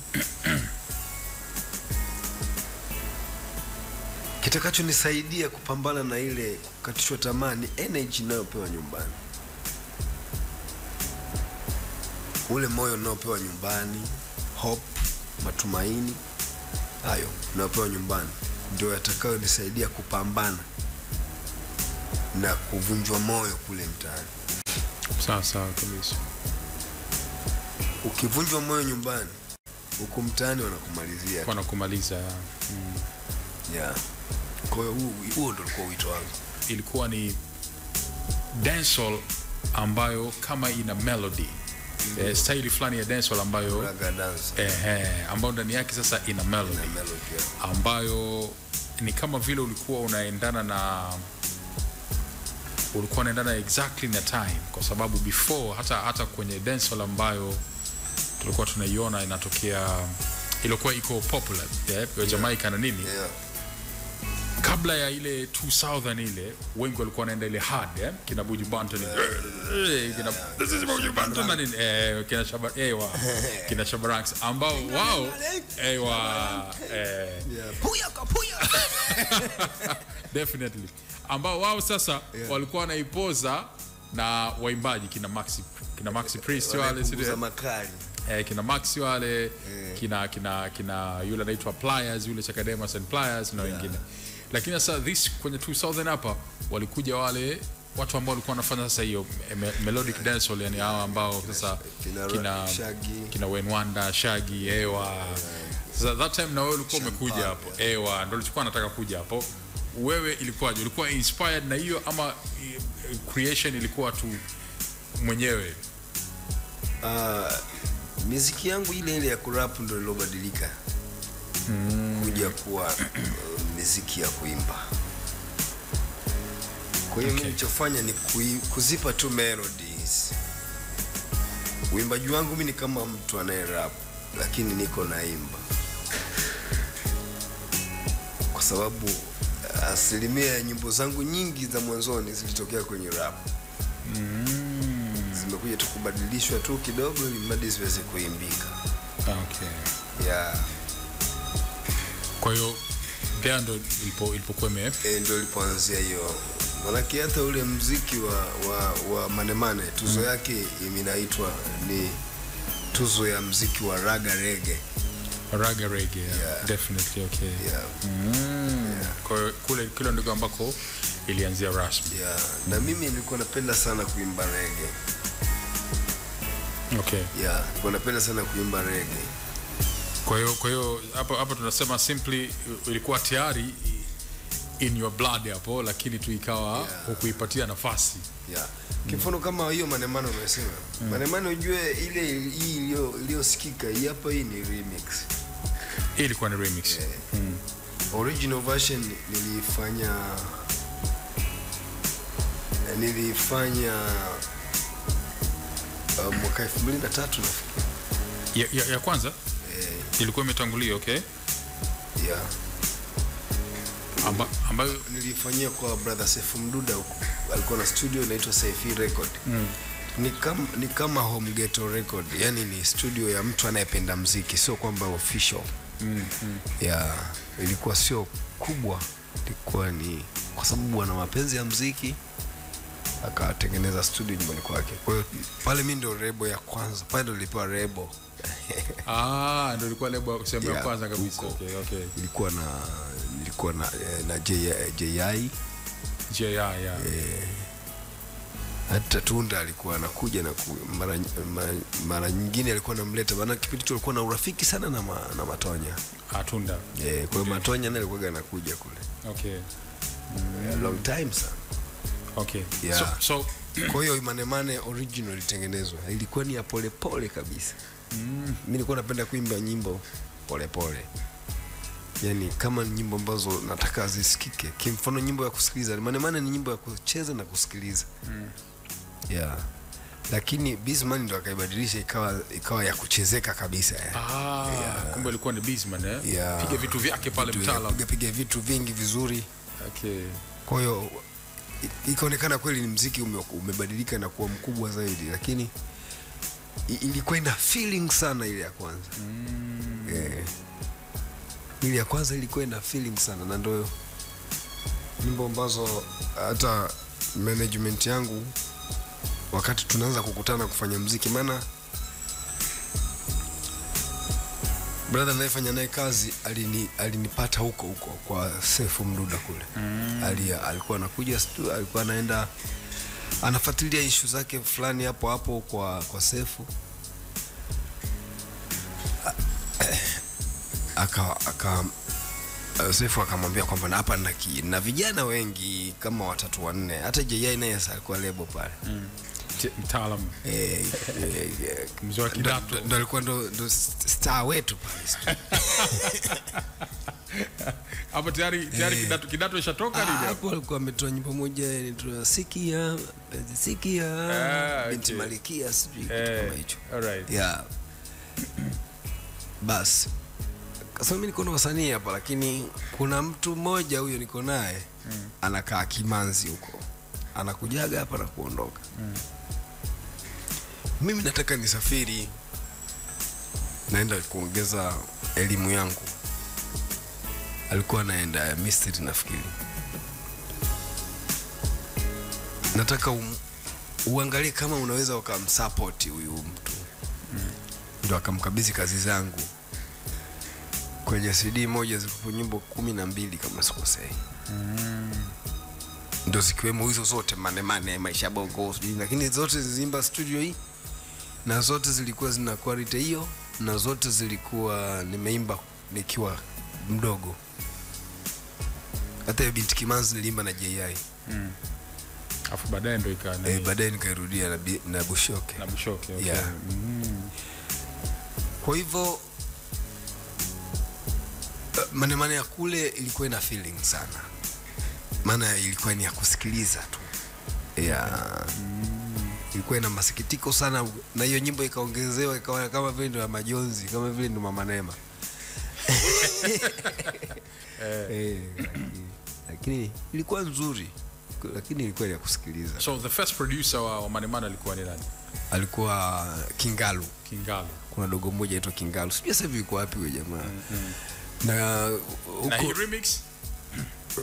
kitakachonisaidia kupambana na ile kukatishwa tamaa ni energy ninayopewa nyumbani, ule moyo ninaopewa nyumbani, hope, matumaini hayo ninayopewa nyumbani ndio yatakayonisaidia kupambana na kuvunjwa moyo kule mtaani. Sawa kabisa. Ukivunjwa moyo nyumbani, huko mtaani wanakumaliza. Yeah. Kwa hiyo huo ndio ulikuwa wito wangu. Ilikuwa ni dancehall ambayo kama ina melody. Style fulani ya dancehall ambayo raga dance. Ambayo ndani yake sasa ina melody. Ambayo ni kama vile ulikuwa unaendana exactly na time, kwa sababu before hata kwenye dancehall ambayo tulikuwa tunaiona inatokea ilikuwa iko popular ya Jamaica na nini, kabla ya ile 2000 ile wengi walikuwa wanaenda ile hard kina Buju Banton kina Shabaranks ambao wao puya definitely ambao wao sasa walikuwa wanaipoza na waimbaji kina Maxi Priest wale kina Maxi wale kina yule anaitwa Pliers, yule Chakadema and Pliers na wengine. Lakini sasa kwenye 2000 hapa walikuja wale watu ambao walikuwa wanafanya sasa hiyo melodic dancehall, yani hao ambao sasa kina Wenwanda, Shaggy, sasa that time na wewe ulikuwa umekuja hapo. Ndio nilikuwa nataka kuja hapo. Wewe ilikuwaje? Ulikuwa inspired na hiyo ama creation ilikuwa tu mwenyewe? Muziki yangu ile ya kurap ndio ilobadilika kuja kuwa muziki ya kuimba. Kwa hiyo mimi nilichofanya ni kuzipa tu melodies. Uimbaji wangu mimi ni kama mtu anaye rap, lakini niko naimba, kwa sababu asilimia ya nyimbo zangu nyingi za mwanzoni zilitokea kwenye rap. Zimekuja tu kubadilishwa tu kidogo ili mradi ziweze kuimbika. Yeah. Kwa hiyo ndio ilipokuwa ndio ilipoanzia hiyo. Malaki hata ule muziki wa Manemane tuzo yake inaitwa ni tuzo ya muziki wa raga reggae. Definitely Kwa kule ndiko ambako ilianzia rasmi. Na mimi nilikuwa napenda sana kuimba reggae. Nilikuwa napenda sana kuimba reggae. Kwa hiyo hapa tunasema simply ilikuwa tayari in your blood hapo, lakini tu ikawa hukuipatia nafasi. Kifano kama hiyo Manemane umesema. Manemane ujue ile iliyosikika hapa hii ni remix. Ilikuwa ni remix. Original version nilifanya mwaka 2003 nafikiri. Ya kwanza? Ilikuwa imetangulia, ambayo nilifanyia kwa brother Sefu Mduda huko. Alikuwa na studio inaitwa Saifi Record. Ni kama home ghetto record, yani ni studio ya mtu anayependa muziki, sio kwamba official. Ilikuwa sio kubwa, ilikuwa ni kwa sababu ana mapenzi ya muziki akatengeneza studio nyumbani kwake. Kwa hiyo pale mimi ndio lebo ya kwanza, pale ndio nilipewa lebo. Ndio ilikuwa lebo kusema ya kwanza kabisa. Nilikuwa na JI. Hata Tunda alikuwa anakuja na mara nyingine alikuwa anamleta, maana kipindi hicho alikuwa na urafiki sana na Matonya. Tunda. Kwa hiyo Matonya naye alikuwa anakuja kule. Long time sana. So kwa hiyo Manemane original ilitengenezwa ilikuwa ni ya pole kabisa. Mimi nilikuwa napenda kuimba nyimbo pole. Yani kama nyimbo ambazo nataka zisikike. Kimfano nyimbo ya kusikiliza. Manemane ni nyimbo ya kucheza na kusikiliza. Lakini Bizman ndo akaibadilisha ikawa ya kuchezeka kabisa. Kumbe ilikuwa ni Bizman piga vitu vyake pale mtaalamu. Piga vitu vingi vizuri. Kwa hiyo ikaonekana kweli ni muziki umebadilika na kuwa mkubwa zaidi, lakini ilikuwa ina feeling sana ile ya kwanza. Ile ya kwanza ilikuwa ina feeling sana, na ndio nyimbo ambazo hata management yangu wakati tunaanza kukutana kufanya muziki, maana brother anayefanya naye kazi alinipata huko kwa Sefu Mduda kule. Alikuwa anakuja studio, alikuwa anaenda anafuatilia issue zake fulani hapo kwa Sefu. Sefu akamwambia kwamba hapa na vijana wengi kama 3-4, hata JI naye alikuwa lebo pale. Mtaalamu. Mzee Kidato. Ndo alikuwa ndo star wetu pale. Hapo tayari Kidato ishatoka ndio. Hapo alikuwa ametoa nyimbo moja inaitwa Sikia Binti Malikia, sijui kitu kama hicho. Alright. Yeah. Bas. Sasa mimi niko na wasanii hapa, lakini kuna mtu mmoja huyo niko naye anakaa Kimanzi huko. Anakujaga hapa na kuondoka. Mimi nataka nisafiri, naenda kuongeza elimu yangu. Alikuwa anaenda Misri nafikiri. Nataka uangalie kama unaweza ukamsupport huyu mtu. Ndio akamkabidhi kazi zangu. Kwenye CD moja zilipo nyimbo 12 kama sikosei. Ndio zikiwemo hizo zote Mane Maisha Bongo, lakini zote zimba studio hii, na zote zilikuwa zina quality hiyo, na zote zilikuwa nimeimba nikiwa mdogo. Hata Binti Kimanzi nilimba na JI. Afu baadaye ndio baadaye nikairudia na Bushoke. Okay. Yeah. Kwa hivyo Mane ya kule ilikuwa ina feeling sana. Maana ilikuwa ni ya kusikiliza tu. Yeah. Ilikuwa ina masikitiko sana, na hiyo nyimbo ikaongezewa ikawa kama vile ndio majonzi, kama vile ndio Mama Neema. Lakini ilikuwa nzuri, lakini ilikuwa ya kusikiliza. So the first producer wa Mane alikuwa ni nani? Alikuwa Kingalu. Kuna dogo mmoja anaitwa Kingalu. Sijui sasa hivi yuko wapi huyo jamaa. Na hii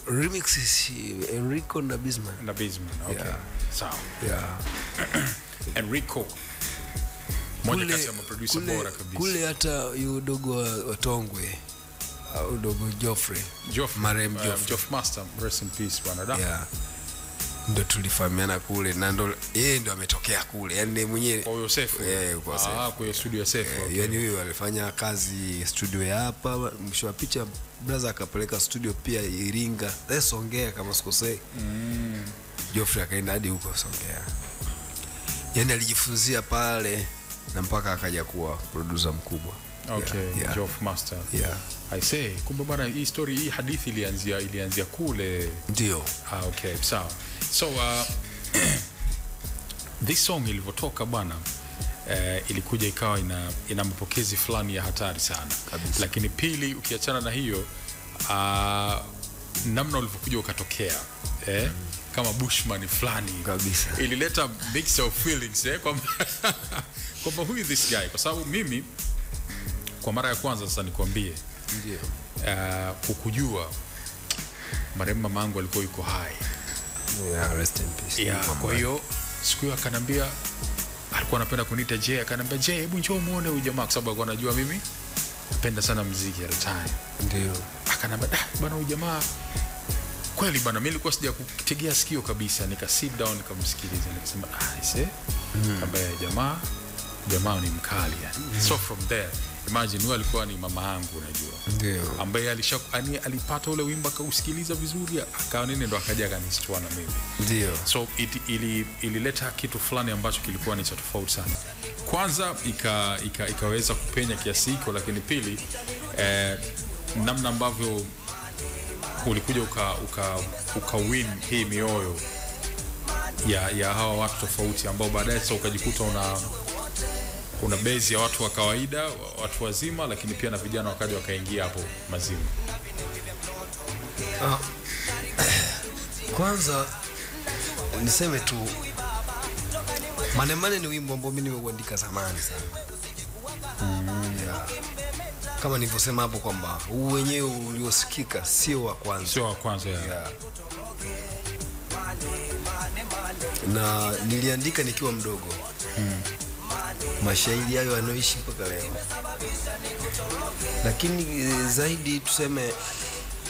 remix is Enrico na Bisman. Okay. Yeah. Sawa. Yeah. Enrico. Mmoja kati ya producer bora kabisa. Kule hata yule dogo wa Tongwe au dogo Geoffrey. Marem Geoffrey Master, rest in peace bwana. Yeah. Ndo tulifahamiana kule, na ndo yeye ndo ametokea kule. Yaani mwenyewe kwa Yosefu. Kwa Yosefu. Kwa studio Yosefu. Yaani huyo alifanya kazi studio ya hapa, mwisho wa picha brother akapeleka studio pia Iringa. Songea kama sikosei. Geoffrey akaenda hadi huko Songea. Yaani alijifunzia pale na mpaka akaja kuwa producer mkubwa. Okay, yeah. Geoff Master. Yeah. I say, kumbe bwana hii story, hii hadithi ilianzia kule. Ndio. Okay, sawa. So this song ilivyotoka bwana, ilikuja ikawa ina mapokezi fulani ya hatari sana kabisa. Lakini pili, ukiachana na hiyo, namna ulivyokuja ukatokea kama Bushman fulani kabisa, ilileta mix of feelings kwamba who is this guy, kwa sababu mimi kwa mara ya kwanza sasa nikwambie, ndio kukujua marehemu mamangu alikuwa yuko hai. Yeah, rest in peace. Yeah, kwa hiyo siku hiyo akanambia, alikuwa anapenda kuniita Jay, akanambia Jay, hebu njoo muone huyu jamaa, kwa sababu alikuwa anajua mimi napenda sana muziki at the time. Ndio Akanambia bwana huyu jamaa kweli bwana, mimi nilikuwa sija kutegea sikio kabisa, nika sit down nikamsikiliza, nikasema kamba jamaa ni mkali yani. So from there, imagine huyu alikuwa ni mama yangu unajua. Ndio. Ambaye alipata ule wimbo akausikiliza vizuri, akawa nini ndo akaja kanisitua na mimi. Ndio. So ilileta kitu fulani ambacho kilikuwa ni cha tofauti sana. Kwanza ikaweza kupenya kiasi hiko, lakini pili namna ambavyo ulikuja uka win hii mioyo ya hawa watu tofauti, ambao baadaye sasa ukajikuta una base ya watu wa kawaida, watu wazima, lakini pia na vijana wakaja wakaingia hapo mazima. Kwanza niseme tu Mane ni wimbo ambao mimi nimeuandika zamani sana. Yeah. kama nilivyosema hapo kwamba huu wenyewe uliosikika sio wa kwanza. Sio wa kwanza ya. Yeah. Na niliandika nikiwa mdogo. Mashairi hayo yanoishi mpaka leo. Lakini zaidi tuseme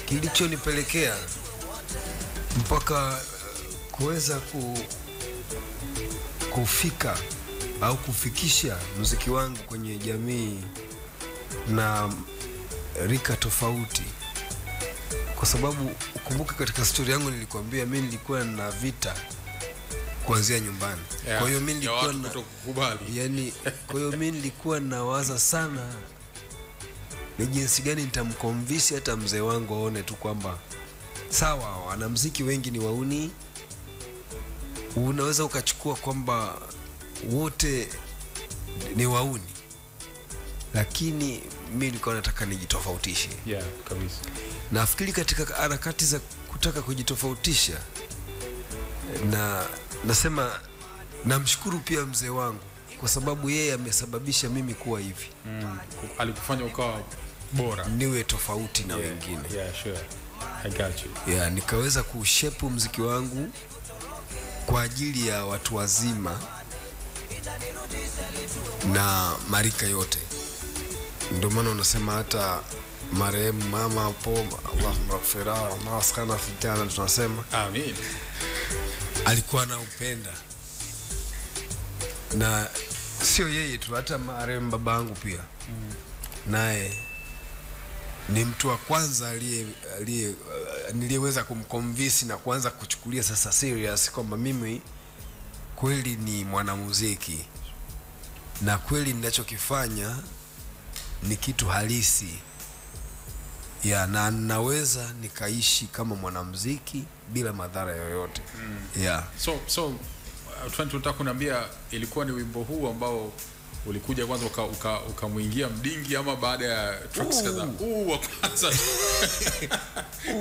kilichonipelekea mpaka kuweza kufika au kufikisha muziki wangu kwenye jamii na rika tofauti, kwa sababu ukumbuke katika story yangu nilikwambia mimi nilikuwa na vita kuanzia nyumbani. Yeah. Kwa hiyo mimi nilikuwa na kutokukubali. Yani, kwa hiyo mimi nilikuwa nawaza sana ni jinsi gani nitamconvince hata mzee wangu aone tu kwamba sawa, wanamuziki wengi ni wauni. Unaweza ukachukua kwamba wote ni wauni, lakini mimi nilikuwa nataka nijitofautishe. Yeah, kabisa. Nafikiri katika harakati za kutaka kujitofautisha, na nasema namshukuru pia mzee wangu kwa sababu yeye amesababisha mimi kuwa hivi. Alikufanya ukawa bora, niwe tofauti na wengine. Yeah, sure. I got you. Yeah, nikaweza kushepu muziki wangu kwa ajili ya watu wazima na marika yote. Ndio maana unasema hata marehemu mama hapo, Allah maghfira maskana fitana, tunasema amin, alikuwa anaupenda. Na sio yeye tu, hata marehemu babangu pia naye ni mtu wa kwanza niliyeweza kumconvince na kuanza kuchukulia sasa serious kwamba mimi kweli ni mwanamuziki na kweli ninachokifanya ni kitu halisi ya, na naweza nikaishi kama mwanamuziki bila madhara yoyote. Yeah. So tunataka kuniambia ilikuwa ni wimbo huu ambao ulikuja kwanza ukamuingia mdingi, ama baada ya tracks kadhaa wa kwanza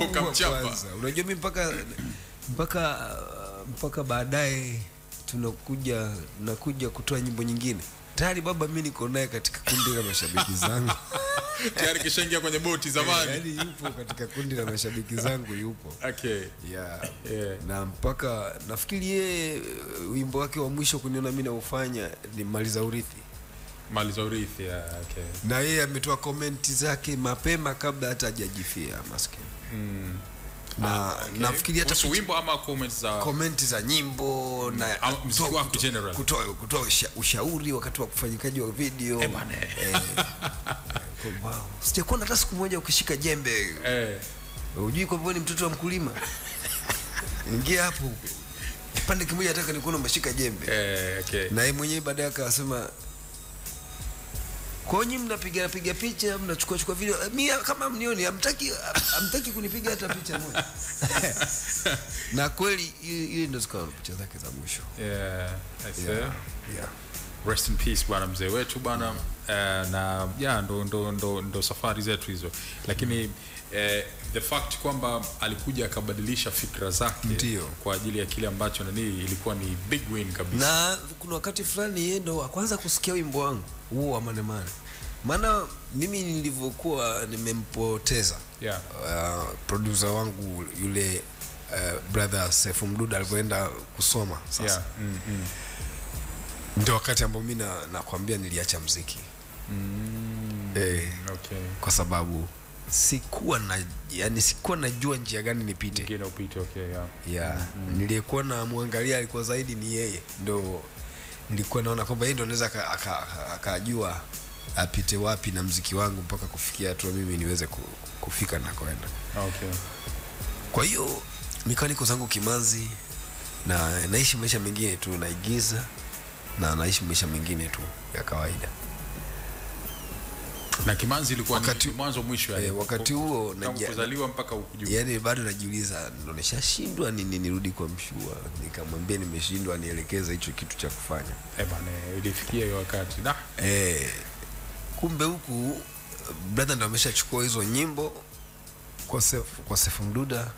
ukamchapa? Unajua mimi mpaka baadaye nakuja kutoa nyimbo nyingine, tayari baba mimi niko naye katika kundi la mashabiki zangu. Tayari kishaingia kwenye boti zamani. Yaani yupo katika kundi la mashabiki zangu yupo. Okay. Yeah. Na mpaka nafikiri yeye wimbo wake wa mwisho kuniona mimi naufanya ni Maliza Urithi. Maliza Urithi, yeah, okay. Na yeye ametoa comment zake mapema kabla hata hajajifia maskini. Na okay. Nafikiri hata wimbo ama comment za nyimbo na muziki wako general, kutoa ushauri wakati wa kufanyikaji wa video. Wow. Sijakuona hata siku moja ukishika jembe. Unajui kwamba ni mtoto wa mkulima. Ingia hapo. Kipande kimoja nataka nikuone umeshika jembe. Okay. Na yeye mwenyewe baadaye akasema, kwa nini mnapiga picha, mnachukua video? Mimi kama mnioni hamtaki kunipiga hata picha moja. Na kweli ile ndio zikawa picha zake za mwisho. Yeah, I see. Yeah. Rest in peace bwana mzee wetu bwana. Na yeah, ndo safari zetu hizo, lakini the fact kwamba alikuja akabadilisha fikra zake kwa ajili ya kile ambacho ilikuwa ni big win kabisa. Na kuna wakati fulani yeye ndo kwanza kusikia wimbo wangu huo wa Manemane, maana mimi nilivyokuwa nimempoteza producer wangu yule brother Sefu Mduda alipoenda kusoma sasa. Ndio wakati ambao mimi nakwambia niliacha muziki. Okay. Kwa sababu sikuwa najua njia gani nipite. Ngine upite, okay, yeah. Nilikuwa na muangalia alikuwa zaidi ni yeye. Ndio nilikuwa naona kwamba yeye ndio anaweza akajua apite wapi na muziki wangu mpaka kufikia tu mimi niweze kufika na kwenda. Okay. Kwa hiyo mikaniko zangu Kimanzi, na naishi maisha mengine tu, naigiza na naishi maisha mengine tu ya kawaida. Na Kimanzi ilikuwa mwanzo mwisho yani. Wakati huo kuzaliwa mpaka ukujua. Yaani bado najiuliza ndo nishashindwa nini nirudi kwa Mshua. Nikamwambia nimeshindwa, nielekeza hicho kitu cha kufanya. Bana ilifikia hiyo wakati. Kumbe huku brother ndo ameshachukua hizo nyimbo kwa Sefu Mduda,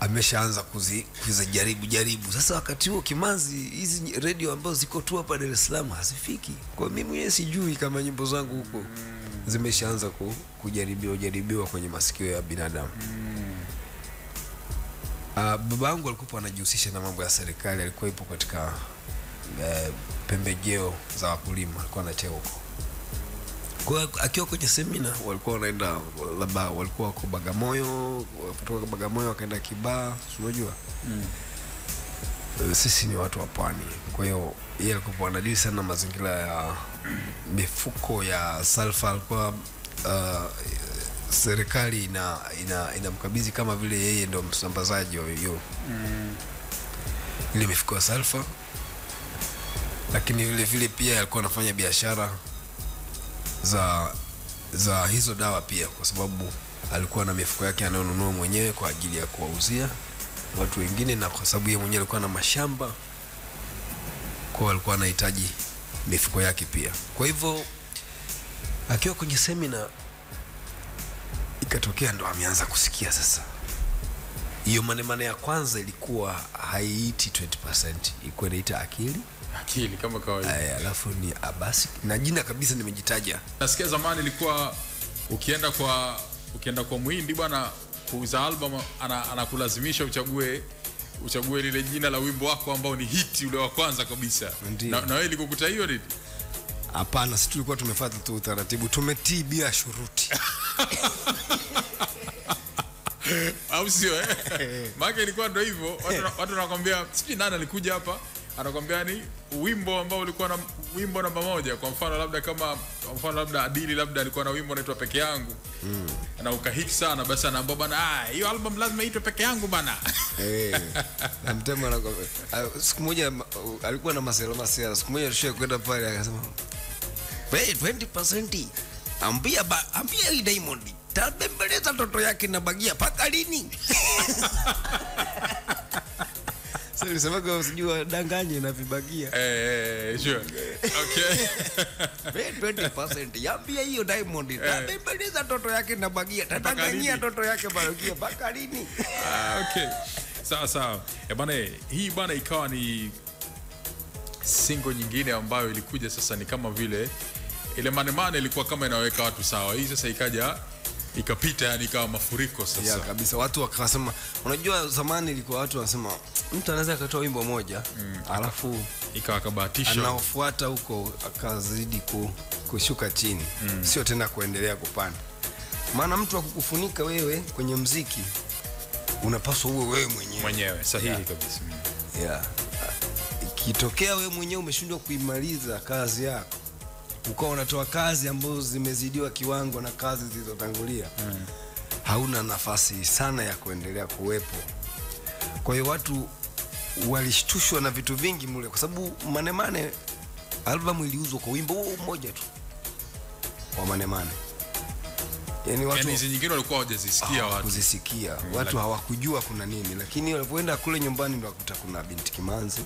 ameshaanza kuzijaribu. Sasa wakati huo Kimanzi, hizi radio ambazo ziko tu hapa Dar es Salaam hazifiki. Kwa mimi mwenyewe sijui kama nyimbo zangu huko zimeshaanza kujaribiwa kwenye masikio ya binadamu. Babangu alikuwa anajihusisha na mambo ya serikali, alikuwa ipo katika pembejeo za wakulima, alikuwa anachea huko. Kwa akiwa kwenye semina walikuwa wanaenda, labda walikuwa wako Bagamoyo, kutoka Bagamoyo wakaenda Kibaha, unajua. Sisi ni watu wa pwani. Kwa hiyo yeye alikuwa anadili sana mazingira ya mifuko ya sulfur. Alikuwa serikali inamkabidhi kama vile yeye ndio msambazaji wa hiyo ile mifuko ya sulfur, lakini vile vile pia alikuwa anafanya biashara za hizo dawa pia, kwa sababu alikuwa na mifuko yake anayonunua mwenyewe kwa ajili ya kuwauzia watu wengine, na kwa sababu yeye mwenyewe alikuwa na mashamba, kwa alikuwa anahitaji mifuko yake pia. Kwa hivyo akiwa kwenye semina ikatokea ndo ameanza kusikia sasa. Hiyo manemane ya kwanza ilikuwa haiiti 20%, ilikuwa inaita akili kama kawaida. Alafu ni Abasi na jina kabisa nimejitaja. Nasikia zamani ilikuwa ukienda kwa Muhindi bwana kuuza album anakulazimisha uchague lile jina la wimbo wako ambao ni hiti ule wa kwanza kabisa. Na wewe ilikukuta hiyo nini? Hapana, sisi tulikuwa tumefuata tu utaratibu, tumetii bila shuruti. Au sio Maana ilikuwa ndio hivyo, watu wanakuambia sijui nani alikuja hapa anakuambia ni wimbo ambao ulikuwa na wimbo namba 1, kwa mfano labda Adili labda alikuwa na wimbo unaitwa Peke Yangu. Na ukahit sana, basi anaambia bana hiyo album lazima iitwe Peke Yangu bana. Na mtema anakuambia siku moja alikuwa na masela, siku moja alishoka kwenda pale akasema 20% ambia Diamond tabembeleza toto yake na bagia paka lini. Sasa nilisema kwa usijua danganye na vibagia. Sure. Okay. 20% yambia hiyo Diamond tabembeleza toto yake na bagia, tatanganyia toto yake bagia paka lini. Okay. Sawa. Bana hii bana ikawa ni single nyingine ambayo ilikuja sasa, ni kama vile ile manemane ilikuwa kama inaweka watu sawa. Hii sasa ikaja ikapita, yani ikawa mafuriko sasa. Ya kabisa, watu wakasema, unajua zamani ilikuwa watu wanasema mtu anaweza akatoa wimbo moja alafu ikabahatisha anaofuata huko akazidi kushuka chini, sio tena kuendelea kupanda. Maana mtu akukufunika wewe kwenye muziki unapaswa uwe wewe mwenyewe. Sahihi kabisa. Ikitokea wewe mwenyewe umeshindwa kuimaliza kazi yako, ukawa unatoa kazi ambazo zimezidiwa kiwango na kazi zilizotangulia, hauna nafasi sana ya kuendelea kuwepo. Kwa hiyo watu walishtushwa na vitu vingi mule, kwa sababu Manemane albamu iliuzwa kwa wimbo mmoja tu wa Manemane. Yani watu hizo nyingine walikuwa hawajazisikia, watu kuzisikia, watu hawakujua kuna nini, lakini walipoenda kule nyumbani ndio wakuta kuna Binti Kimanzi,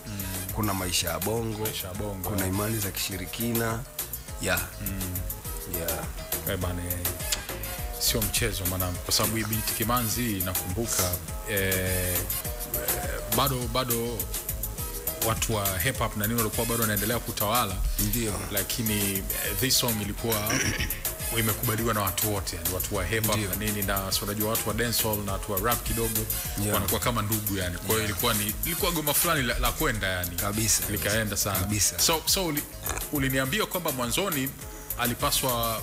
kuna Maisha ya Bongo, kuna Imani za Kishirikina. Bana sio mchezo maana, kwa sababu hii Binti Kimanzi nakumbuka bado watu wa hip hop na nini walikuwa bado wanaendelea kutawala, ndio, lakini this song ilikuwa imekubaliwa na watu wote, yani watu wa hip hop na nini, na so unajua watu wa dancehall na watu wa rap kidogo wanakuwa kama ndugu yani. Kwa hiyo ilikuwa goma fulani la kwenda yani kabisa, likaenda sana kabisa. So uliniambia kwamba mwanzoni alipaswa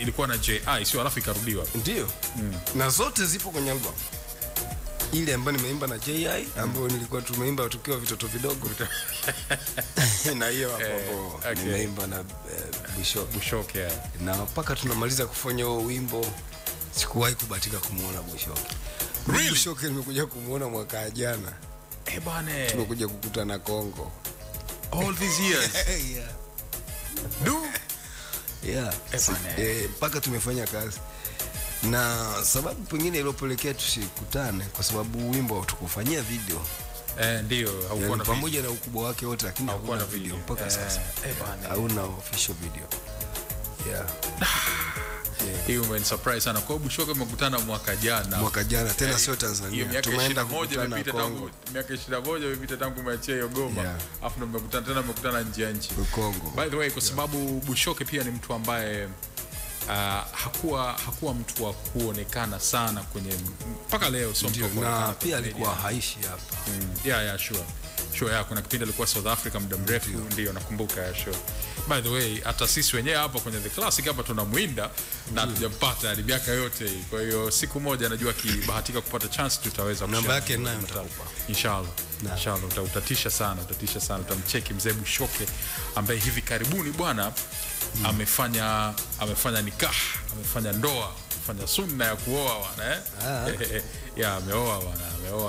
ilikuwa na JI, sio alafu ikarudiwa. Ndio. Na zote zipo kwenye album. Ile ambayo nimeimba na JI ambayo nilikuwa tumeimba tukiwa vitoto vidogo. Na hiyo hapo nimeimba na Bushoke. Na mpaka tunamaliza kufanya huo wimbo sikuwahi kubahatika kumuona Bushoke. Really? Bushoke nimekuja kumuona mwaka jana. Bana. Tumekuja kukutana Kongo. All these years. Mpaka tumefanya kazi. Na sababu pengine iliyopelekea tusikutane kwa sababu wimbo tukufanyia video. Ndio, haukuwa na pamoja na ukubwa wake wote, lakini haukuwa na video mpaka sasa. Hauna official video. Hiyo umeni surprise sana. Kwa Bushoke umekutana mwaka jana tena sio Tanzania. Tumeenda kukutana Kongo. Miaka 21 imepita tangu umeachia hiyo goma. Afu ndo mmekutana nje ya nchi Kongo. By the way, kwa sababu Bushoke pia ni mtu ambaye hakuwa mtu wa kuonekana sana kwenye mpaka leo, sio mtu wa kuonekana. Na pia alikuwa haishi hapa. Yeah, sure, kuna kipindi alikuwa South Africa muda mrefu, ndio nakumbuka, sure. By the way, hata sisi wenyewe hapa kwenye The Classic hapa tunamuinda na hatujampata hadi miaka yote hii. Kwa hiyo siku moja najua kibahatika kupata chance tutaweza namba yake nayo nitakupa. Inshallah utatisha sana, utamcheki mzee Bushoke ambaye hivi karibuni bwana amefanya nikah, amefanya ndoa, amefanya sunna ya kuoa bwana ya ameoa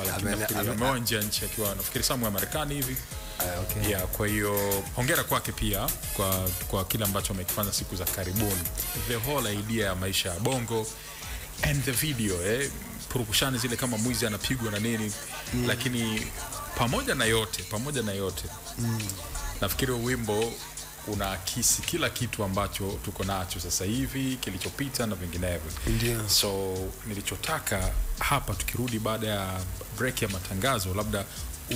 lakini ameoa nje ya nchi akiwa nafikiri somewhere Marekani hivi. Okay. Yeah, kwa hiyo hongera kwake pia kwa kile ambacho amekifanya siku za karibuni. The whole idea ya maisha ya bongo and the video purukushani zile kama mwizi anapigwa na nini, lakini pamoja na yote nafikiri wimbo unaakisi kila kitu ambacho tuko nacho sasa hivi, kilichopita na vinginevyo. So nilichotaka hapa tukirudi baada ya break ya matangazo, labda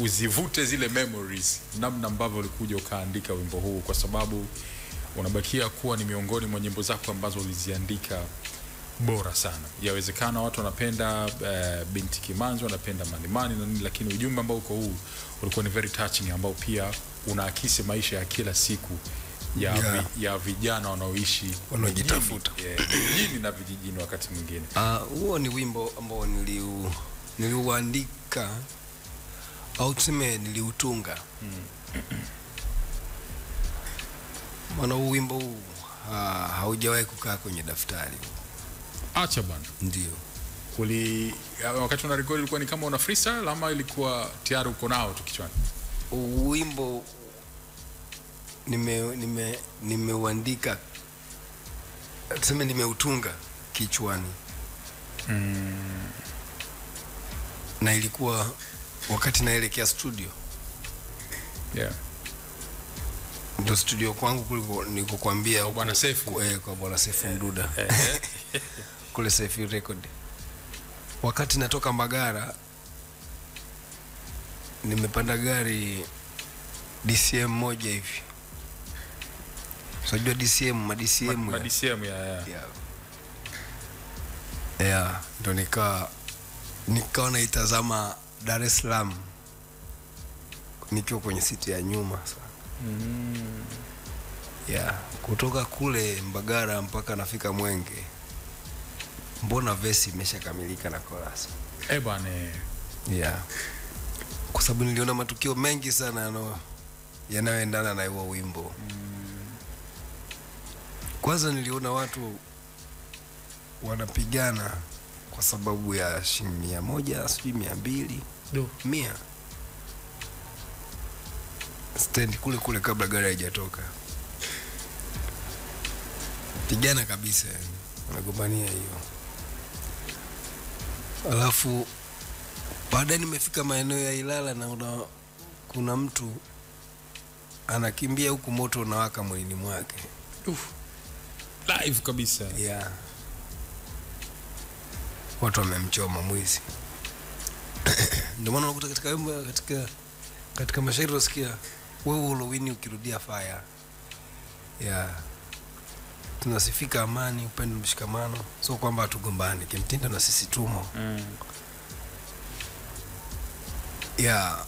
uzivute zile memories, namna ambavyo ulikuja ukaandika wimbo huu, kwa sababu unabakia kuwa ni miongoni mwa nyimbo zako ambazo uliziandika bora sana. Yawezekana watu wanapenda Binti Kimanzi, wanapenda Malimani na nini, lakini ujumbe ambao uko huu ulikuwa ni very touching, ambao pia unaakisi maisha ya kila siku ya vijana wanaoishi wanaojitafuta vijijini na vijijini wakati mwingine. Huo ni wimbo ambao niliuandika au tuseme niliutunga. Maana wimbo huu haujawahi kukaa kwenye daftari. Acha bana. Ndio. Wakati una record ilikuwa ni kama una freestyle ama ilikuwa tayari uko nao tu kichwani? Wimbo nimeuandika, tuseme nimeutunga kichwani. Na ilikuwa wakati naelekea studio. Yeah. Ndio studio kwangu kuliko nilikokuambia Bwana Sefu. Kwa Bwana Sefu Mduda. Kule Sefu Record. Wakati natoka Mbagara nimepanda gari DCM moja hivi. Unajua DCM, DCM yeah. Ndio nikawa naitazama Dar es Salaam nikiwa kwenye siti ya nyuma sana. Yeah, kutoka kule Mbagara mpaka nafika Mwenge, mbona verse imeshakamilika na chorus? Bwana. Yeah. Kwa sababu niliona matukio mengi sana yanayoendana na huo wimbo. Kwanza niliona watu wanapigana kwa sababu ya shilingi 100, sijui 200, 100. Stand kule kabla gari haijatoka. Pigana kabisa, wanagombania hiyo. Alafu baadaye nimefika maeneo ya Ilala na kuna mtu anakimbia huku, moto unawaka mwilini mwake. Live kabisa. Yeah. Watu wamemchoma mwizi. Ndio maana unakuta katika wimbo, katika mashairi unasikia wewe ulowini ukirudia fire. Yeah. Tunasifika amani, upendo, mshikamano, sio kwamba tugombane, kimtindo na sisi tumo. Yeah.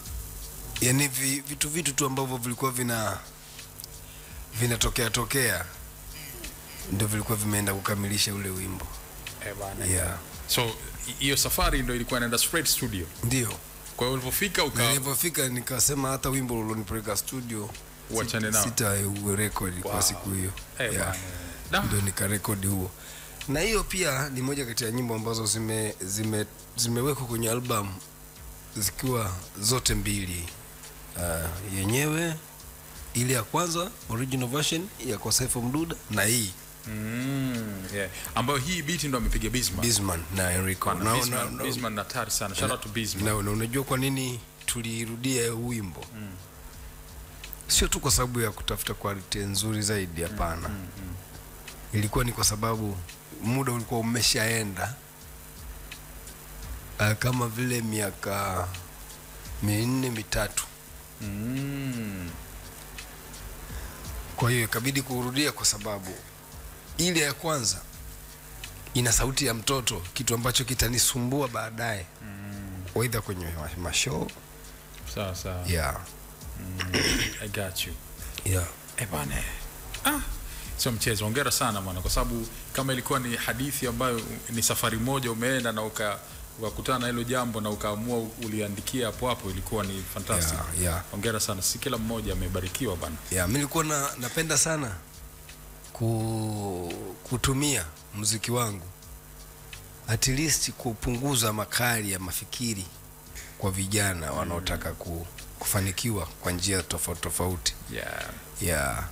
Yaani vitu tu ambavyo vilikuwa vinatokea ndio vilikuwa vimeenda kukamilisha ule wimbo. Bana. Yeah. So hiyo safari ndio ilikuwa inaenda straight studio. Ndio. Kwa hiyo ulipofika nilipofika nikasema hata wimbo ulionipeleka studio uachane nao. Sita record kwa siku hiyo. Yeah. Ndio nikarekodi huo. Na hiyo pia ni moja kati ya nyimbo ambazo zimewekwa kwenye album zikiwa zote mbili. Yenyewe ile ya kwanza original version ya kwa Sefu Mduda na hii yeah. Ambayo hii beat ndo amepiga Bizman na Enrico. Bizman na tari sana. Shout out to Bizman. Na unajua kwa nini tulirudia wimbo? Sio tu kwa sababu ya kutafuta quality nzuri zaidi, hapana. Ilikuwa ni kwa sababu muda ulikuwa umeshaenda. Kama vile miaka 4-3. Kwa hiyo ikabidi kurudia kwa sababu ile ya kwanza ina sauti ya mtoto, kitu ambacho kitanisumbua baadaye. Aidha kwenye mashow. Sawa. Yeah. I got you. Yeah. Bana. Sio mchezo. Hongera sana bwana, kwa sababu kama ilikuwa ni hadithi ambayo ni safari moja umeenda na ukakutana na hilo jambo na ukaamua uliandikia hapo ilikuwa ni fantastic. Yeah. Hongera sana. Si kila mmoja amebarikiwa bwana. Yeah, mimi nilikuwa napenda sana kutumia muziki wangu at least kupunguza makali ya mafikiri kwa vijana wanaotaka kufanikiwa kwa njia tofauti. Yeah.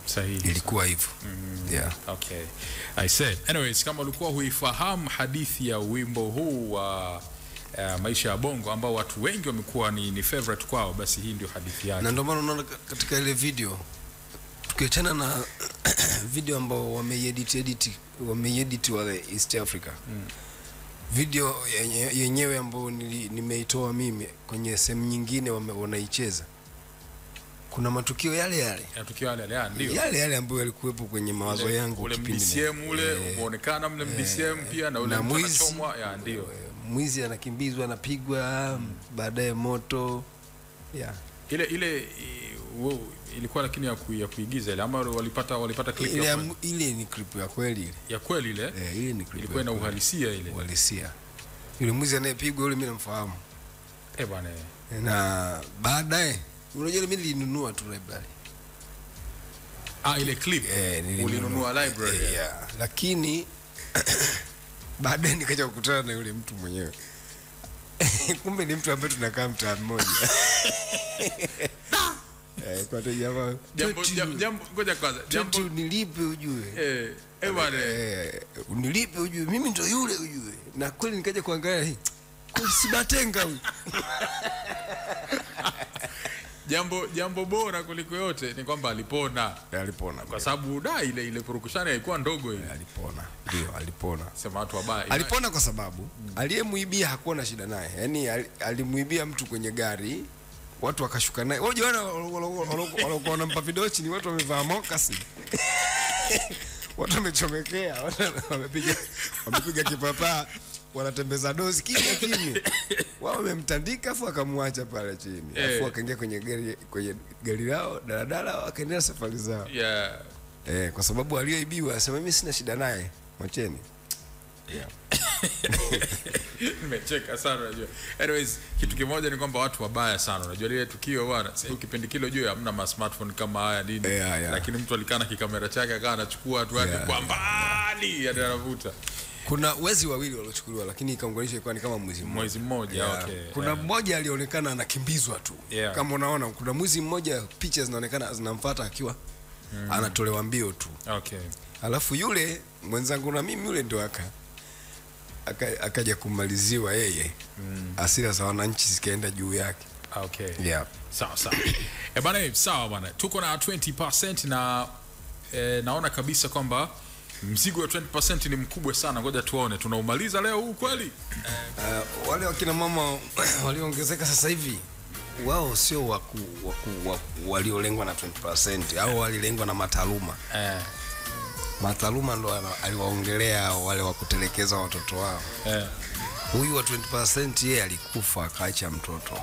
Sahihi. Ilikuwa hivyo. Yeah. Okay. I said. Anyways, kama ulikuwa huifahamu hadithi ya wimbo huu wa maisha ya bongo ambao watu wengi wamekuwa ni favorite kwao, basi hii ndio hadithi yake. Na ndio maana unaona katika ile video, tukiachana na video ambao wameedit wale East Africa. Video yenyewe ambao nimeitoa mimi kwenye sehemu nyingine wanaicheza. Kuna matukio yale ndio. Yale ambayo yalikuwepo kwenye mawazo yangu kipindi. MDCM ule umeonekana mle MDCM pia na ule anachomwa ndio. Mwizi anakimbizwa, anapigwa, baadaye moto. Yeah. Ile ilikuwa lakini ya kuigiza ile ama walipata clip ile ni clip ya kweli ile. Ya kweli ile? Ile ni clip. Ilikuwa na uhalisia ile. Uhalisia. Yule mwizi anayepigwa yule mimi namfahamu. Bwana. Na baadaye unajua mimi nilinunua tu library. Ile clip ulinunua library. Yeah. Lakini baadaye nikaja kukutana na yule mtu mwenyewe. Kumbe ni mtu ambaye tunakaa mtaa mmoja. Kwa jamaa. Jambo ngoja kwanza. Jambo nilipe ujue. Bwana. Unilipe ujue. Mimi ndo yule ujue. Na kweli nikaja kuangalia Sibatenga huyu. Jambo bora kuliko yote ni kwamba alipona. Kwa sababu ile purukushani haikuwa ndogo ile. Alipona. Sema watu wabaya. Alipona kwa sababu aliyemuibia hakuwa na shida naye. Yaani alimuibia mtu kwenye gari, watu wakashuka naye. Wewe unaona walikuwa wanampa vidochi, ni watu wamevaa mokasi. Watu wamechomekea, wamepiga kipapa, wanatembeza dozi kimya. Wao wamemtandika afu akamwacha pale chini. Afu akaingia kwenye gari lao, daladala, wakaendelea safari zao. Yeah. Kwa sababu aliyoibiwa anasema mimi sina shida naye, mwacheni. Yeah. Nimecheka sana unajua. Anyways, kitu kimoja ni kwamba watu wabaya sana. Unajua ile tukio bwana, sasa kipindi kile unajua hamna smartphone kama haya nini. Lakini mtu alikana kikamera chake akawa anachukua watu wake kwa mbali, anavuta. Kuna wezi wawili waliochukuliwa lakini ikaunganisha ilikuwa ni kama mwezi mmoja. Okay. Kuna mmoja alionekana anakimbizwa tu. Kama unaona kuna mwizi mmoja picha zinaonekana zinamfuata akiwa anatolewa mbio tu. Okay. Alafu yule mwenzangu na mimi yule ndio akaja kumaliziwa yeye. Hasira za wananchi zikaenda juu yake. Okay. Yeah. Sawa. Bana, sawa bana. Tuko na 20% na naona kabisa kwamba mzigo wa 20% ni mkubwa sana. Ngoja tuone tunaumaliza leo huu kweli. Wale wakina mama waliongezeka sasa hivi, wao sio waliolengwa na 20% au walilengwa na mataaluma. Mataaluma ndo aliwaongelea wale wa kutelekeza watoto wao. Huyu wa 20% yeye alikufa akaacha mtoto.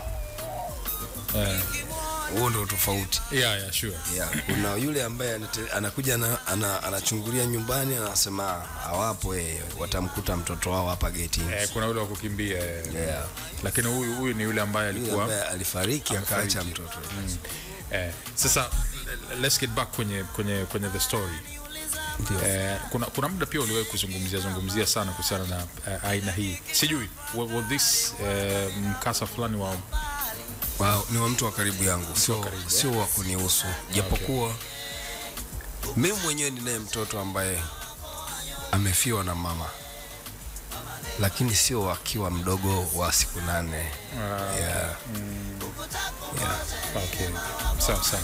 Huo ndo tofauti. Yeah, sure. Yeah, kuna yule ambaye anakuja anachungulia nyumbani anasema hawapo watamkuta mtoto wao hapa geti. Kuna yule wa kukimbia. Lakini huyu ni yule ambaye alikuwa alifariki akaacha mtoto. Sasa let's get back kwenye the story. Kuna muda pia uliwahi kuzungumzia sana kuhusiana na aina hii. Sijui was this mkasa fulani ni wa mtu wa karibu yangu, sio wa kunihusu. Japokuwa mimi mwenyewe ninaye mtoto ambaye amefiwa na mama, lakini sio akiwa mdogo wa siku 8. Okay. Sawa.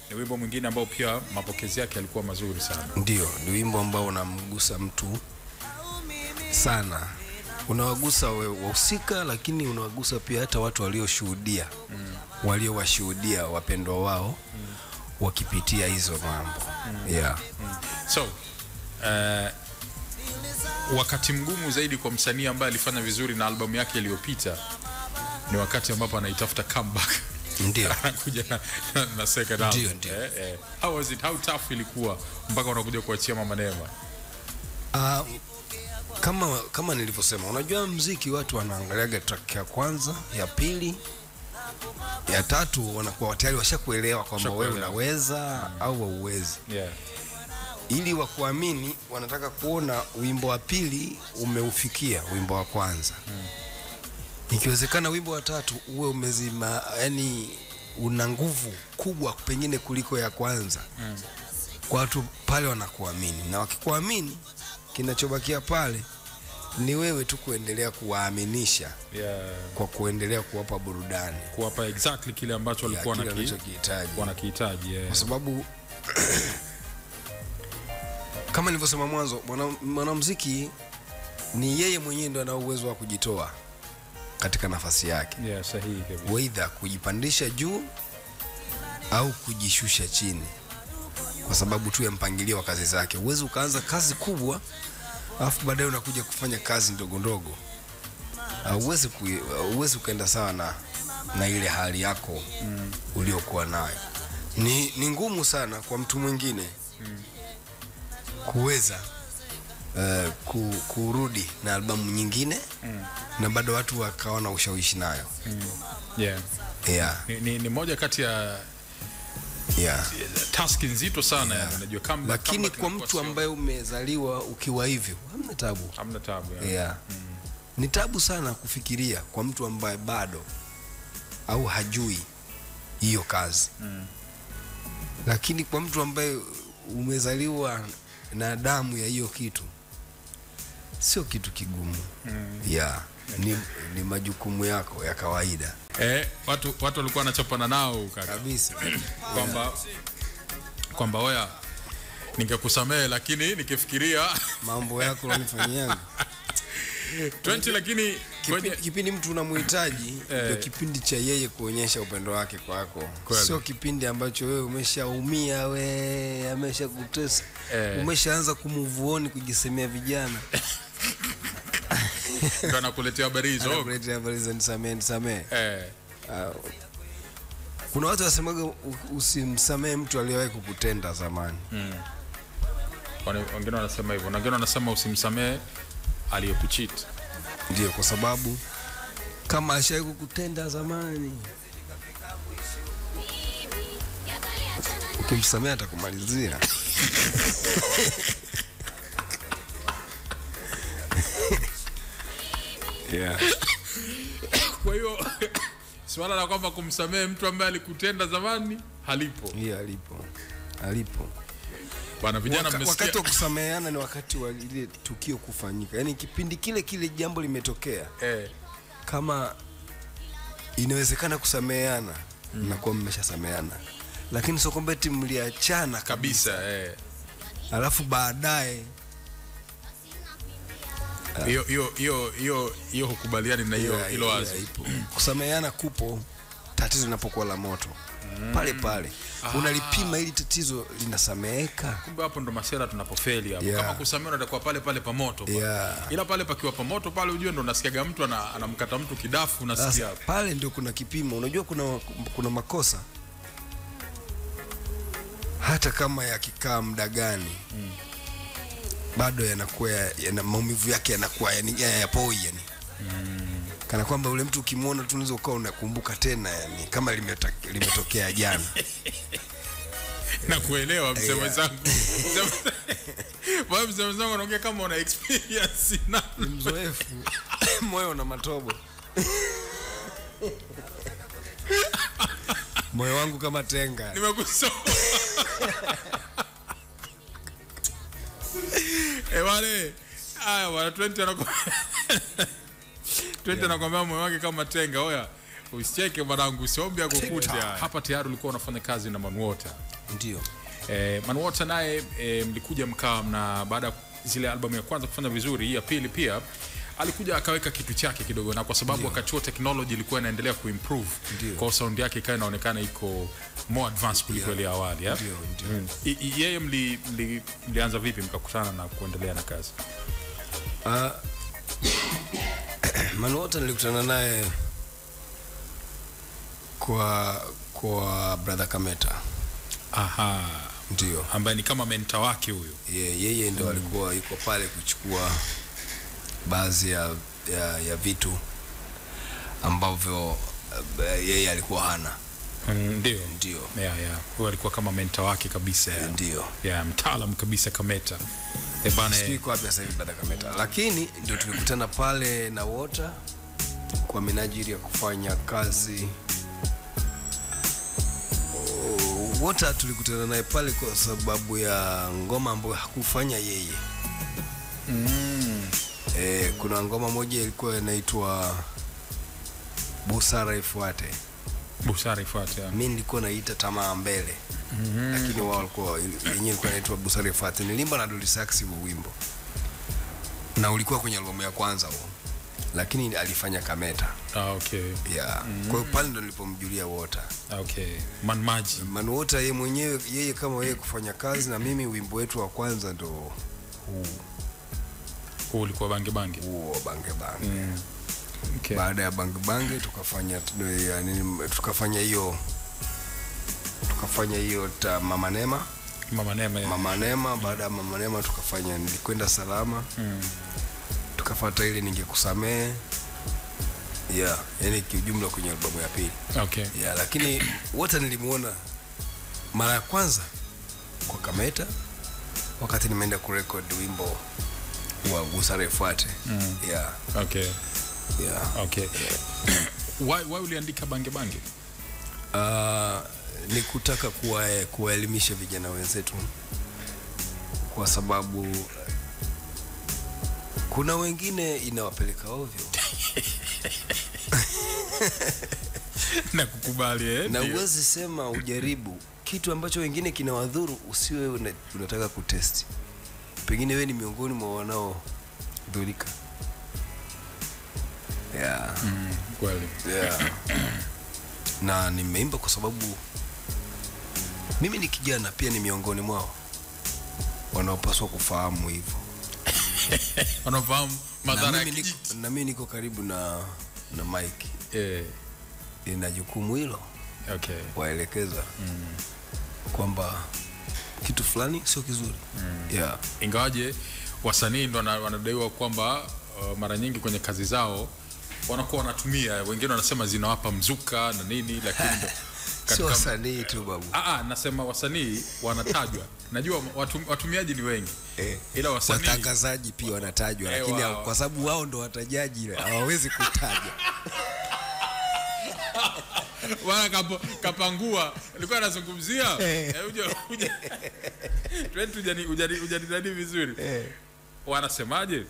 Ni wimbo mwingine ambao pia mapokezi yake yalikuwa mazuri sana. Ndio, ni wimbo ambao unamgusa mtu sana. Unawagusa wahusika lakini unawagusa pia hata watu walioshuhudia. Waliowashuhudia wapendwa wao wakipitia hizo mambo. So wakati mgumu zaidi kwa msanii ambaye alifanya vizuri na albamu yake iliyopita ni wakati ambapo anaitafuta comeback. Ndio. Anakuja na second album. How was it? How tough ilikuwa mpaka unakuja kuachia Mama Neema? Kama nilivyosema, unajua muziki watu wanaangaliaga track ya kwanza, ya pili, ya tatu, wanakuwa tayari washakuelewa kwamba wewe unaweza au hauwezi. Ili wakuamini wanataka kuona wimbo wa pili umeufikia wimbo wa kwanza. Ikiwezekana wimbo wa tatu uwe umezima, yani una nguvu kubwa pengine kuliko ya kwanza. Kwa watu pale wanakuamini, na wakikuamini kinachobakia pale ni wewe tu kuendelea kuwaaminisha kwa kuendelea kuwapa burudani, kuwapa exactly kile ambacho walikuwa wanakihitaji. Kwa sababu kama nilivyosema mwanzo, mwanamuziki ni yeye mwenyewe ndo ana uwezo wa kujitoa katika nafasi yake. Sahihi kabisa. Weidha kujipandisha juu au kujishusha chini, kwa sababu tu ya mpangilio wa kazi zake. Uwezo ukaanza kazi kubwa alafu baadaye unakuja kufanya kazi ndogo ndogo. Uwezo ukaenda sawa na ile hali yako uliokuwa nayo. Ni ngumu sana kwa mtu mwingine kuweza kurudi na albamu nyingine na bado watu wakawa na ushawishi nayo. Ni moja kati ya task nzito sana. Unajua kama, lakini kwa mtu ambaye umezaliwa ukiwa hivyo hamna tabu. Ni tabu sana kufikiria kwa mtu ambaye bado au hajui hiyo kazi. Lakini kwa mtu ambaye umezaliwa na damu ya hiyo kitu, sio kitu kigumu. Ni majukumu yako ya kawaida. Watu walikuwa wanachapana nao kabisa kwamba oya, ningekusamehe lakini nikifikiria mambo yako unanifanyia 20. Lakini kipindi mtu unamhitaji ndio kipindi cha yeye kuonyesha upendo wake kwako. Sio kipindi ambacho wewe umeshaumia, wewe ameshakutesa, umeshaanza kumove on, kujisemea vijana. Ndio anakuletea habari hizo. Anakuletea habari hizo, nisamee. Kuna watu wasemaga usimsamee mtu aliyewahi kukutenda zamani. Wengine wanasema hivyo, na wengine wanasema usimsamee aliyekucheat. Ndio, kwa sababu kama ashawahi kukutenda zamani, ukimsamea atakumalizia. Kwa hiyo swala la kwamba kumsamehe mtu ambaye alikutenda zamani halipo. Halipo. Bwana, vijana mmesikia, wakati wa kusameheana ni wakati wa ile tukio kufanyika. Yaani kipindi kile jambo limetokea. Kama inawezekana kusameheana, mnakuwa mmeshasameheana. Lakini sio kwamba eti mliachana kabisa. Alafu baadaye hiyo hukubaliani na hilo wazo. Kusameheana kupo, tatizo linapokuwa la moto. Pale unalipima ili tatizo linasameheka. Kumbe hapo ndo masera tunapofeli hapo. Kama kusamehe unatakuwa pale pa moto. Ila pale pakiwa pa moto pale, ujue ndo unasikiaga mtu anamkata mtu kidafu, unasikia hapo. Pale ndio kuna kipimo. Unajua kuna makosa hata kama yakikaa muda gani, bado yanakuwa maumivu yake yanakuwa yapoi yani. Kana kwamba ule mtu ukimwona tu unaweza ukawa unakumbuka tena, yani kama limetokea jana. Na kuelewa msemo zangu. Wewe msemo zangu unaongea kama una experience na mzoefu. Moyo na matobo. Moyo wangu kama tenga. Nimekusoma. Wale wana 20 anakwambia moyo wake kama tenga. Oya, usicheke mwanangu, usiombe akukuta. Hapa tayari ulikuwa unafanya kazi na Manwater. Ndio. Manwater naye mlikuja mkaa, na baada ya zile albamu ya kwanza kufanya vizuri, hii ya pili pia alikuja akaweka kitu chake kidogo, na kwa sababu wakati huo technology ilikuwa inaendelea kuimprove, kwa sound yake ikawa inaonekana iko more advanced kuliko ile awali. Yeye mlianza vipi mkakutana na kuendelea na kazi? Manu Water nilikutana naye kwa brother Kameta. Aha, ndio ambaye ni kama mentor wake huyo. Yeye ndo alikuwa yuko pale kuchukua baadhi ya vitu ambavyo yeye alikuwa hana. Ndio. Huyo alikuwa kama mentor wake kabisa. Ndio. Mtaalamu kabisa Kameta. Sijui kwa sasa hivi brother Kameta, lakini ndio tulikutana pale na Water kwa minajili ya kufanya kazi. Water tulikutana naye pale kwa sababu ya ngoma ambayo hakufanya yeye. Kuna ngoma moja ilikuwa inaitwa Busara Ifuate. Busara Ifuate. Mimi nilikuwa naita Tamaa Mbele. Lakini wao walikuwa yenyewe ilikuwa inaitwa Busara Ifuate. Nilimba na Dolly Sax huo wimbo. Na ulikuwa kwenye albamu ya kwanza huo. Lakini alifanya Kameta. Okay. Kwa hiyo pale ndo nilipomjulia Water. Okay. Man Water yeye mwenyewe, yeye kama yeye kufanya kazi na mimi, wimbo wetu wa kwanza ndo huu. Ulikuwa Bange Bange. Bange Bange. Okay. Baada ya Bange Bange tukafanya hiyo Mama Neema. Mama Neema, baada ya Mama Neema tukafanya Nilikwenda Salama. Tukafuata ile Ningekusamehe. Yani kiujumla kwenye albamu ya pili. Okay. Lakini Water nilimuona mara ya kwanza kwa Kameta wakati nimeenda kurecord wimbo wa Busara Ifuate. Okay. Why uliandika Bange Bange? Ni kutaka kuwaelimisha vijana wenzetu, kwa sababu kuna wengine inawapeleka ovyo. Na kukubali na uwezi sema ujaribu kitu ambacho wengine kinawadhuru, usiwe unataka kutesti. Pengine wewe ni miongoni mwa wanao dhurika. Kweli. Na nimeimba kwa sababu mimi ni kijana pia, ni miongoni mwao wanaopaswa kufahamu hivyo. Wanafahamu madhara ya kijiji. Na mimi niko karibu na Mike. Ina jukumu hilo. Waelekeza kwamba kitu fulani sio kizuri. Ingawaje wasanii ndo wanadaiwa kwamba mara nyingi kwenye kazi zao wanakuwa wanatumia, wengine wanasema zinawapa mzuka na nini, lakini sio wasanii tu babu. Nasema wasanii wanatajwa. Najua watumiaji ni wengi. Ila wasanii, watangazaji pia wanatajwa, lakini kwa sababu wao ndo watajaji hawawezi kutaja. Wana kapangua. Nilikuwa nazungumzia ujadili vizuri. Wanasemaje?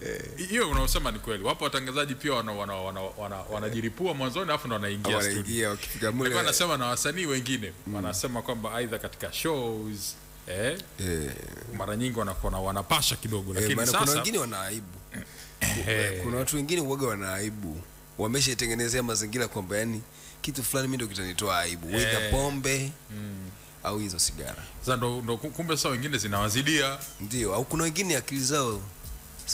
Hiyo unaosema ni kweli. Wapo watangazaji pia wanajiripua mwanzoni afu ndo wanaingia studio. Nilikuwa nasema na wasanii wengine wanasema kwamba aidha katika shows mara nyingi wanapasha kidogo, lakini sasa kuna wengine wanaaibu. Kuna watu wengine huaga wanaaibu. Wameshatengenezea mazingira kwamba yani kitu fulani mimi ndio kitanitoa aibu. Weka pombe au hizo sigara. Sasa ndo kumbe sasa wengine zinawazidia. Ndio, au kuna wengine akili zao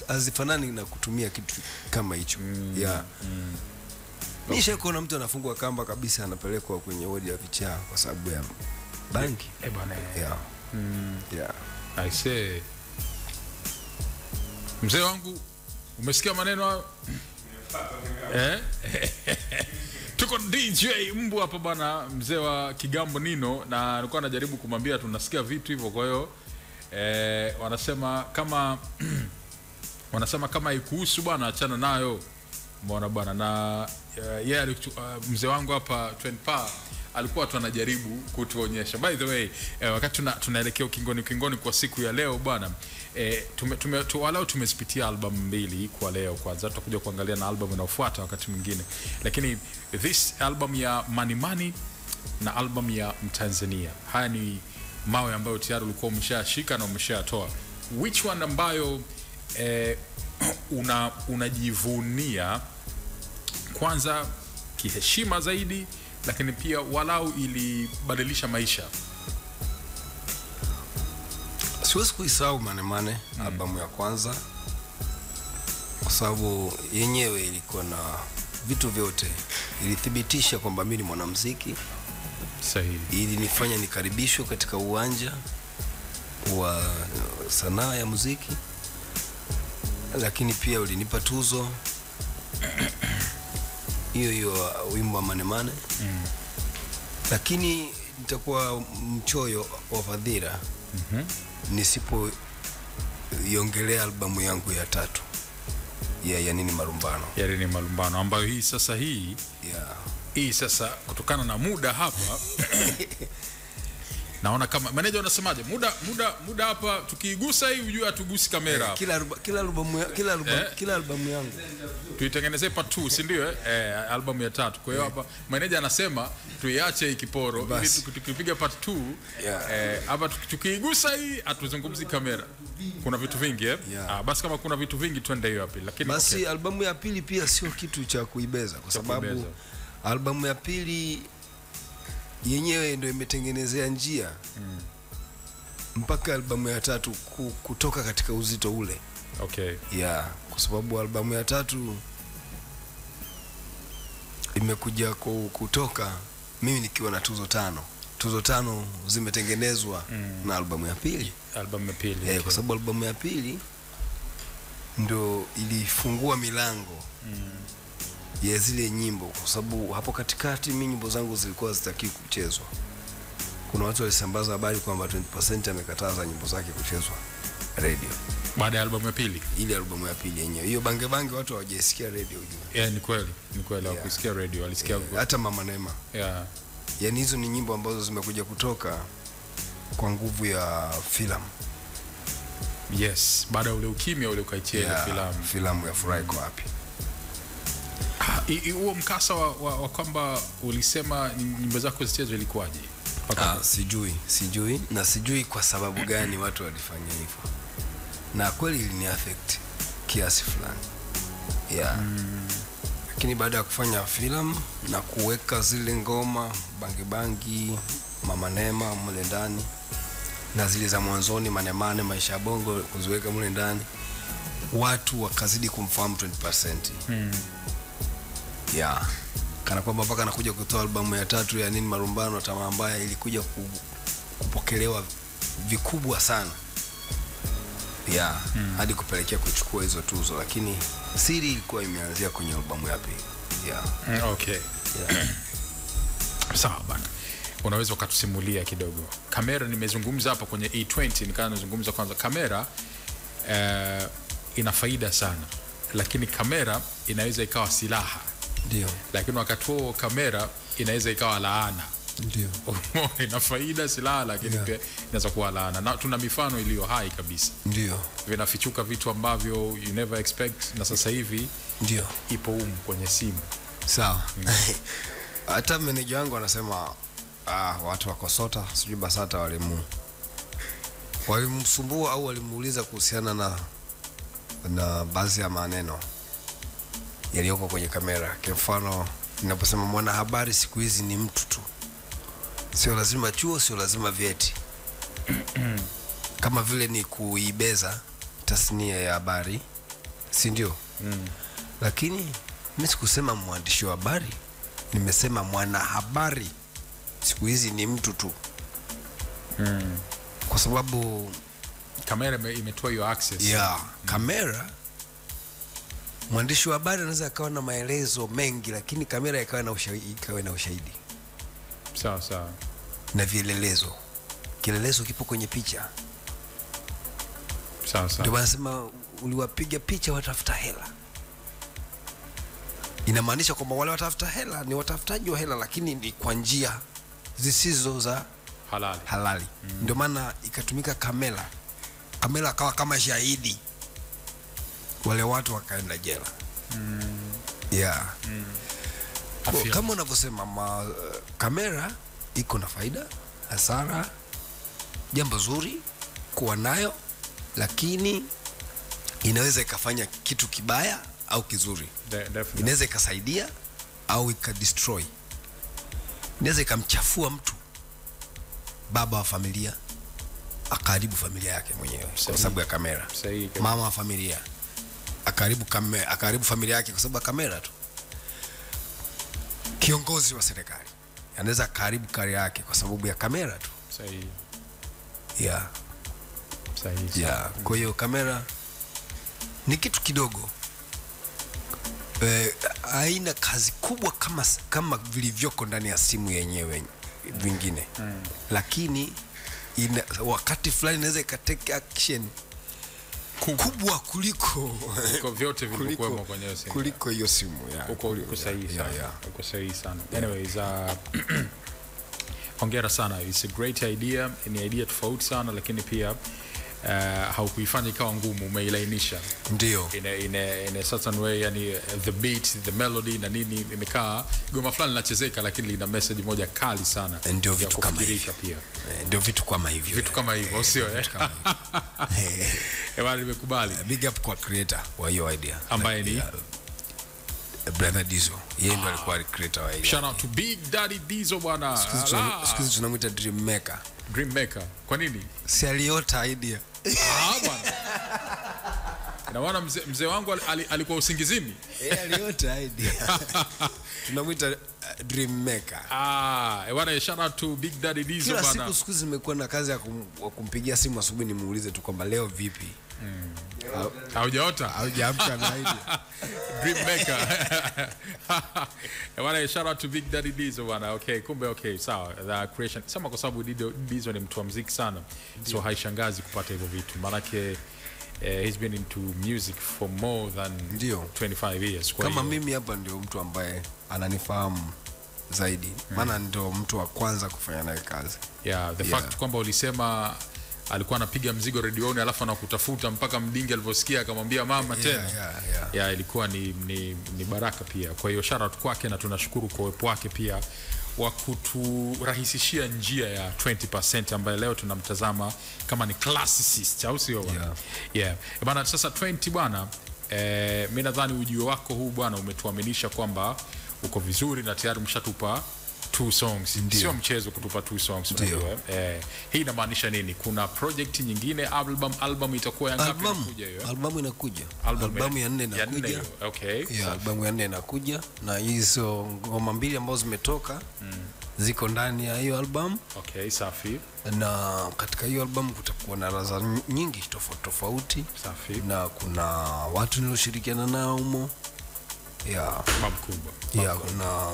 hazifanani na kutumia kitu kama hicho. Nisha kuona mtu anafungwa kamba kabisa, anapelekwa kwenye wodi ya vichaa kwa sababu ya bangi. Bwana. Yeah. I say. Mzee wangu, umesikia maneno hayo? Tuko DJ Mbu hapa bwana, mzee wa Kigambo Nino, na nilikuwa najaribu kumwambia tunasikia vitu hivyo. Kwa hiyo wanasema kama ikuhusu bwana achana nayo. Mbona bwana, na mzee wangu hapa 20 Pa alikuwa tu anajaribu kutuonyesha. By the way, wakati tunaelekea ukingoni kwa siku ya leo bwana, walau tumezipitia album mbili kwa leo. Kwanza tutakuja kuangalia na album inayofuata wakati mwingine, lakini this album ya Money Money na album ya Mtanzania, haya ni mawe ambayo tayari ulikuwa umeshashika na umeshatoa. Which one ambayo unajivunia kwanza kiheshima zaidi, lakini pia walau ilibadilisha maisha? Siwezi kuisahau Manemane, albamu ya kwanza, kwa sababu yenyewe ilikuwa na vitu vyote. Ilithibitisha kwamba mimi ni mwanamuziki sahihi, ilinifanya nikaribishwe katika uwanja wa sanaa ya muziki, lakini pia ulinipa tuzo hiyo wimbo wa Manemane. Lakini nitakuwa mchoyo wa fadhila nisipo iongelea albamu yangu ya 3 ya Nini Malumbano. Ya Nini Malumbano, ambayo hii sasa hii sasa kutokana na muda hapa naona kama manager unasemaje, muda hapa tukiigusa hii ujue atugusi kamera hapa. Kila albamu yangu tuitengenezee part 2, si ndio? Albamu ya 3. Kwa hiyo hapa manager anasema tuiache hii kiporo ili tukipiga part 2 hapa tukiigusa hii atuzungumzi kamera. Kuna vitu vingi basi kama kuna vitu vingi twende hiyo hapo, lakini basi albamu ya pili pia sio kitu cha kuibeza, kwa sababu albamu ya pili yenyewe ndio imetengenezea njia mpaka albamu ya 3 kutoka katika uzito ule. Kwa sababu albamu ya 3 imekuja kutoka mimi nikiwa na tuzo 5. Tuzo 5 zimetengenezwa na albamu ya pili. Kwa sababu albamu ya pili ndio ilifungua milango ya zile nyimbo, kwa sababu hapo katikati mimi nyimbo zangu zilikuwa zitaki kuchezwa. Kuna watu walisambaza habari kwamba 20% amekataza nyimbo zake kuchezwa radio baada ya albamu ya pili. Ile albamu ya pili yenyewe hiyo bange watu hawajasikia radio juu. Ni kweli hawakusikia radio, walisikia hata Mama Neema. Yaani hizo ni nyimbo ambazo zimekuja kutoka kwa nguvu ya filamu. Baada ya ule ukimya ule ukaichia filamu ya Furaha Iko Wapi. Huo mkasa wa kwamba ulisema nyimbo zako zichezwe ilikuwaje? Sijui kwa sababu gani watu walifanya hivyo. Na kweli ilini affect kiasi fulani. Lakini baada ya kufanya filamu na kuweka zile ngoma bangi Mama Neema mule ndani na zile za mwanzoni Manemane Maisha ya Bongo kuziweka mule ndani, watu wakazidi kumfahamu 20%. Kana kwamba mpaka anakuja kutoa albamu ya 3 ya Nini Malumbano, Tamaa Mbaya ilikuja kupokelewa vikubwa sana. Hadi kupelekea kuchukua hizo tuzo, lakini siri ilikuwa imeanzia kwenye albamu ya pili. Sawa bana. Unaweza ukatusimulia kidogo? Kamera nimezungumza hapa kwenye E20, nikaanza kuzungumza kwanza kamera ina faida sana, lakini kamera inaweza ikawa silaha. Ndio. Lakini wakati huo kamera inaweza ikawa laana. Ndio. Ina faida silaha, lakini pia inaweza kuwa laana. Na tuna mifano iliyo hai kabisa. Ndio. Vinafichuka vitu ambavyo you never expect, na sasa hivi ndio ipo kwenye simu. Sawa. Hata meneja wangu anasema watu wako Sota, sijui Basata walimsumbua au walimuuliza kuhusiana na baadhi ya maneno yaliyoko kwenye kamera. Kwa mfano, ninaposema mwanahabari siku hizi ni mtu tu, sio lazima chuo, sio lazima vyeti. Kama vile ni kuibeza tasnia ya habari, si ndio? Lakini mimi sikusema mwandishi wa habari, nimesema mwanahabari siku hizi ni mtu tu. Kwa sababu kamera imetoa hiyo access. Kamera, mwandishi wa habari anaweza akawa na maelezo mengi, lakini kamera ikawa na ushahidi. Sawa. Na vielelezo. Kielelezo kipo kwenye picha. Sawa. Ndio wanasema uliwapiga picha watafuta hela. Inamaanisha kwamba wale watafuta hela ni watafutaji wa hela, lakini ni kwa njia zisizo za halali. Ndio maana ikatumika kamera akawa kama shahidi, wale watu wakaenda jela. Kama unavyosema kamera iko na faida, hasara, jambo zuri kuwa nayo, lakini inaweza ikafanya kitu kibaya au kizuri. Definitely. Inaweza ikasaidia au ikadestroy. Inaweza ikamchafua mtu, baba wa familia akaharibu familia yake mwenyewe kwa sababu ya kamera. Sahihi. Mama wa familia akaharibu familia yake kwa sababu ya kamera tu. Kiongozi wa serikali anaweza akaharibu career yake kwa sababu ya kamera tu. Sahihi. Yeah. Sahihi. Yeah. Kwa hiyo kamera ni kitu kidogo, haina kazi kubwa kama vilivyoko ndani ya simu yenyewe vingine. Lakini wakati fulani inaweza ikatake action kubwa kuliko vyote vilivyokuwa kwenye simu, kuliko hiyo simu. Uko sahihi sana. Uko sahihi sana. Anyways, hongera sana. It's a great idea. Ni idea tofauti sana, lakini pia haukuifanya ikawa ngumu, umeilainisha. Ndio. In a certain way, yani the beat, the melody na nini imekaa goma fulani linachezeka, lakini lina message moja kali sana. Ndio vitu kama hivyo pia. Ndio vitu kama hivyo. Vitu kama hivyo, sio bwana, nimekubali. Big up kwa creator wa hiyo idea ambaye ni Brother Dizo. Yeye ndiye alikuwa creator wa idea. Shout out to Big Daddy Dizo bwana. Sikizo tunamuita Dream Maker. Dream Maker. Kwa nini? Si aliota idea. Bwana. Na wana mzee wangu alikuwa usingizini. Aliota idea. Tunamuita Dream Maker. Bwana, shout out to Big Daddy Dizo bwana. Kila siku zimekuwa na kazi ya kumpigia simu asubuhi nimuulize tu kwamba leo vipi. Haujaota? Haujaamka na idea. Dream Maker. Bwana, shout out to Big Daddy Dizo bwana. Okay, kumbe okay, sawa. The creation. Sema kwa sababu Dizo ni mtu wa muziki sana. So haishangazi kupata hivyo vitu. Maanake he's been into music for more than 25 years. Kwa kama mimi hapa ndio mtu ambaye ananifahamu zaidi. Maana ndio mtu wa kwanza kufanya naye kazi. Yeah, the fact kwamba ulisema alikuwa anapiga mzigo redioni alafu anakutafuta mpaka Mdingi aliposikia akamwambia mama tena. Yeah, ilikuwa ni baraka pia. Kwa hiyo shout out kwake, na tunashukuru kwa uwepo wake pia wa kuturahisishia njia ya 20% ambaye leo tunamtazama kama ni classicist, au sio bwana? Yeah. Bwana, sasa 20 bwana, mimi nadhani ujio wako huu bwana umetuaminisha kwamba uko vizuri na tayari umeshatupa 2 songs. Sio mchezo kutupa 2 songs. Hii inamaanisha nini? Kuna project nyingine, album itakuwa ya ngapi inakuja hiyo? Albamu inakuja. Albamu ya 4 inakuja. Okay. Yeah, albamu ya 4 inakuja na hizo ngoma mbili ambazo zimetoka ziko ndani ya hiyo albamu. Okay, safi. Na katika hiyo albamu kutakuwa na ladha nyingi tofauti. Safi. Na kuna watu nilioshirikiana nao humo. Mkubwa. Na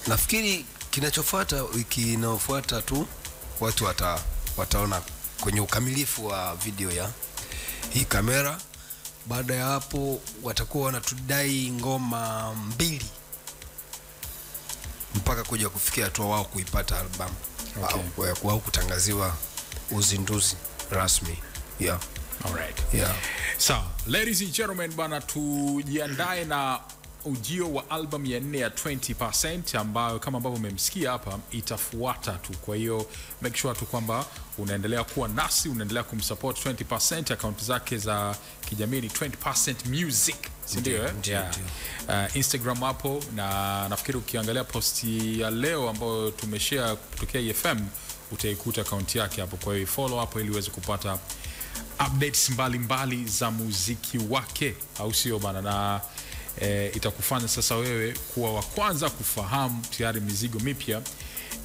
nafikiri kinachofuata, wiki inayofuata tu watu wataona kwenye ukamilifu wa video ya hii kamera. Baada ya hapo watakuwa wanatudai ngoma 2 mpaka kuja kufikia hatua wao kuipata album. Au kutangaziwa uzinduzi rasmi. Alright. So, ladies and gentlemen bana, tujiandae na ujio wa album ya 4 ya 20% ambayo kama ambavyo umemsikia hapa itafuata tu. Kwa hiyo make sure tu kwamba unaendelea kuwa nasi, unaendelea kumsupport 20%. Account zake za kijamii ni 20% music, si ndio? Instagram hapo, na nafikiri ukiangalia posti ya leo ambayo tumeshare kutokea EFM utaikuta account yake hapo. Kwa hiyo follow hapo ili uweze kupata updates mbalimbali za muziki wake, au sio bana? Na itakufanya sasa wewe kuwa wa kwanza kufahamu tayari mizigo mipya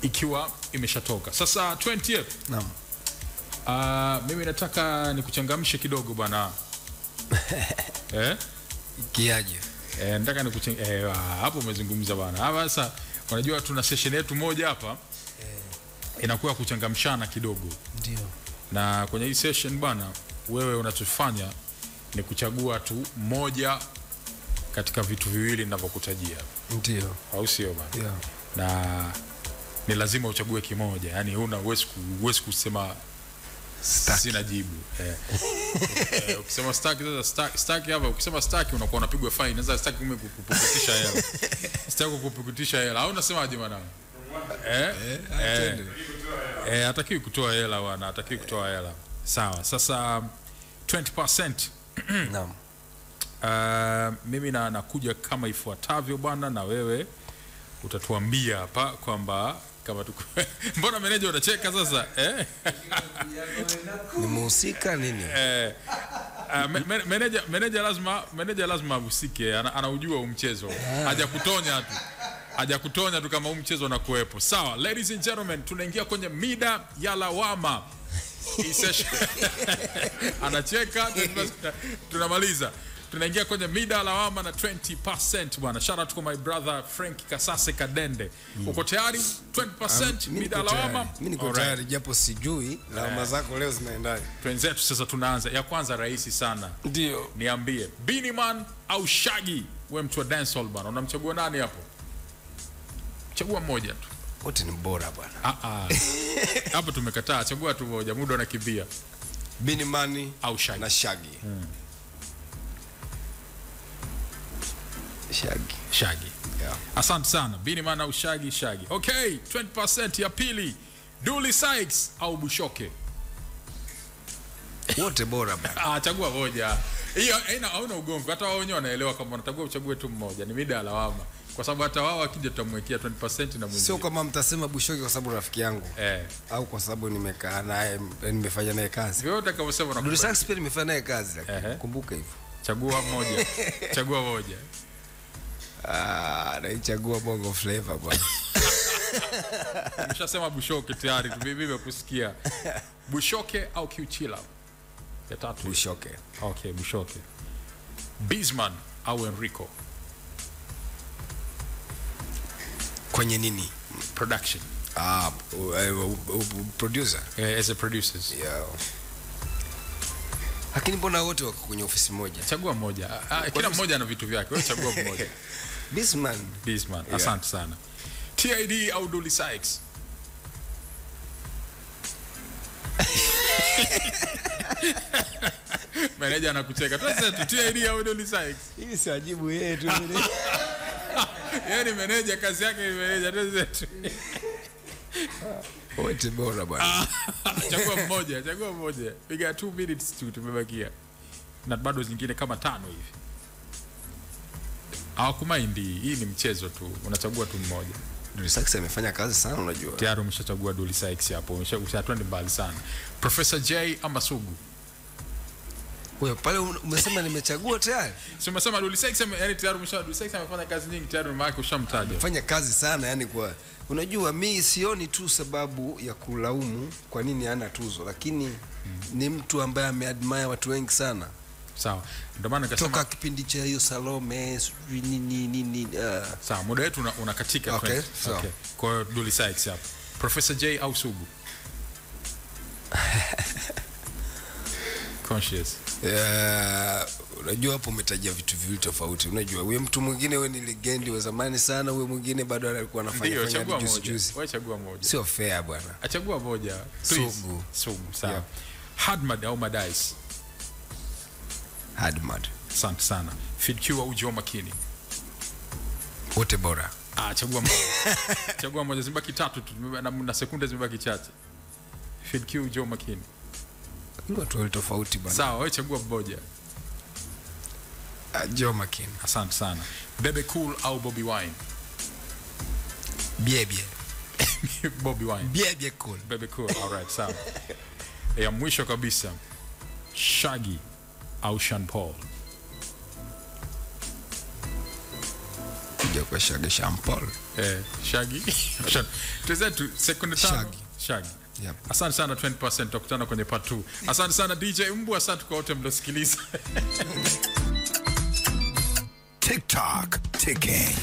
ikiwa imeshatoka. Sasa 20th. Naam. Mimi nataka nikuchangamshe kidogo bwana. Kiaje? Nataka hapo umezungumza bwana. Hapa sasa unajua tuna session yetu moja hapa. Inakuwa kuchangamshana kidogo. Ndio. Na kwenye hii session bwana, wewe unachofanya ni kuchagua tu moja katika vitu viwili ninavyokutajia. Ndio. Au sio bwana? Na ni lazima uchague kimoja. Yaani huwezi kusema sina jibu. Ukisema staki hapa, ukisema staki unakuwa unapigwa fine. Naweza staki kukupukutisha hela. Staki kukupukutisha hela. Au unasemaje bwana? Hatakiwi kutoa hela bwana, hatakiwi kutoa hela. Sawa. Sasa 20% Naam. Mimi nakuja kama ifuatavyo bwana, na wewe utatuambia hapa kwamba kama tuko mbona meneja unacheka sasa Ni muhusika nini? Meneja lazima ahusike, anaujua mchezo. Hajakutonya tu kama mchezo unakuepo. Sawa, ladies and gentlemen, tunaingia kwenye mida ya lawama. Anacheka, tunamaliza. Tunaingia kwenye mida lawama na 20% bwana. Shout out to my brother Frank Kasase Kadende. Uko tayari? 20% mida lawama. Mimi niko tayari japo sijui lawama zako leo zinaendaje. Twenzetu sasa tunaanza. Ya kwanza rahisi sana. Ndio. Niambie, Biniman au Shaggy? Wewe mtu wa dancehall bwana. Unamchagua nani hapo? Chagua mmoja tu. Wote ni bora bwana. Hapo tumekataa, chagua tu mmoja. Muda unakimbia. Biniman au Shaggy? Na Shaggy. Shaggy. Yeah. Asante sana. Biniman au Shaggy? Shaggy. Okay, 20% ya pili. Dully Sykes au Bushoke? Wote bora bwana. Chagua moja. Hiyo hauna ugomvi. Hata wao wenyewe wanaelewa kama unataka uchague tu mmoja. Ni mida ya lawama. Kwa sababu hata wao akija tutamwekea 20% na mwingine. Sio kama mtasema Bushoke kwa sababu rafiki yangu. Au kwa sababu nimekaa naye, nimefanya naye kazi. Vyote kama usema na Dully Sykes pia nimefanya naye kazi, lakini kumbuka hivyo. Chagua moja. Chagua moja. Naichagua Bongo Flava bwana. Nimeshasema Bushoke tayari, tubibibe kusikia. Bushoke au Q-Chilla? Ya tatu. Bushoke. Okay, Bushoke. Bizman au Enrico? Kwenye nini? Production. Producer. As a producers. Yeah. Lakini mbona wote wako kwenye ofisi moja? Chagua moja. Kila mmoja ana vitu vyake. Wewe chagua mmoja. Bizman. Yeah. Asante sana. TID au Dully Sykes? Meneja anakucheka. Tuanze TID au Dully Sykes? Hii si ajibu yeye tu meneja. Yaani meneja kazi yake ni meneja. Tuanze. Wote bora bwana. Chagua mmoja. Piga 2 minutes tu tumebakia. Na bado zingine kama 5 hivi. Hawakumaindi, hii ni mchezo tu. Unachagua tu mmoja. Dully Sykes amefanya kazi sana unajua. Tayari umeshachagua Dully Sykes hapo. Umeshatwende mbali sana. Professor J ama Sugu? Wewe pale umesema nimechagua tayari. Si umesema Dully Sykes, yani tayari Dully Sykes amefanya kazi nyingi tayari, maana yake ushamtaja. Fanya kazi sana yani, kwa unajua mimi sioni tu sababu ya kulaumu kwa nini hana tuzo, lakini ni mtu ambaye ameadmire watu wengi sana. Sawa. Ndio maana nikasema toka kipindi cha hiyo Salome nini. Sawa, muda wetu unakatika. Okay. Kwa hiyo Dully Sykes hapo. Professor J au Sugu? Conscious. Unajua hapo umetaja vitu viwili tofauti. Unajua wewe mtu mwingine, wewe ni legendi wa zamani sana, wewe mwingine bado alikuwa anafanya vitu juzi. Wewe chagua moja. Sio fair bwana. Achagua moja. Sugu. Sawa. Yeah. Hadmad au Madais? Hadmad. Asante sana. FIDQ au Joh Makini? Wote bora. Chagua moja. Chagua moja, zibaki 3 tu na sekunde zibaki chache. FIDQ Joh Makini? Ni watu tofauti bwana. Sawa, wewe chagua mmoja. Joh Makini. Asante sana. Bebe Cool au Bobby Wine? Bebe. Bobby Wine. Bebe Cool. Bebe Cool. All right, sawa. Ya mwisho kabisa. Shaggy au Sean Paul? Kuja kwa Sean Paul. Shaggy. Tuzetu sekunde 5. Shaggy. Yep. Asante sana 20%, tukutana kwenye part 2. Asante sana DJ Mbu, asante kwa wote mliosikiliza. TikTok ticking.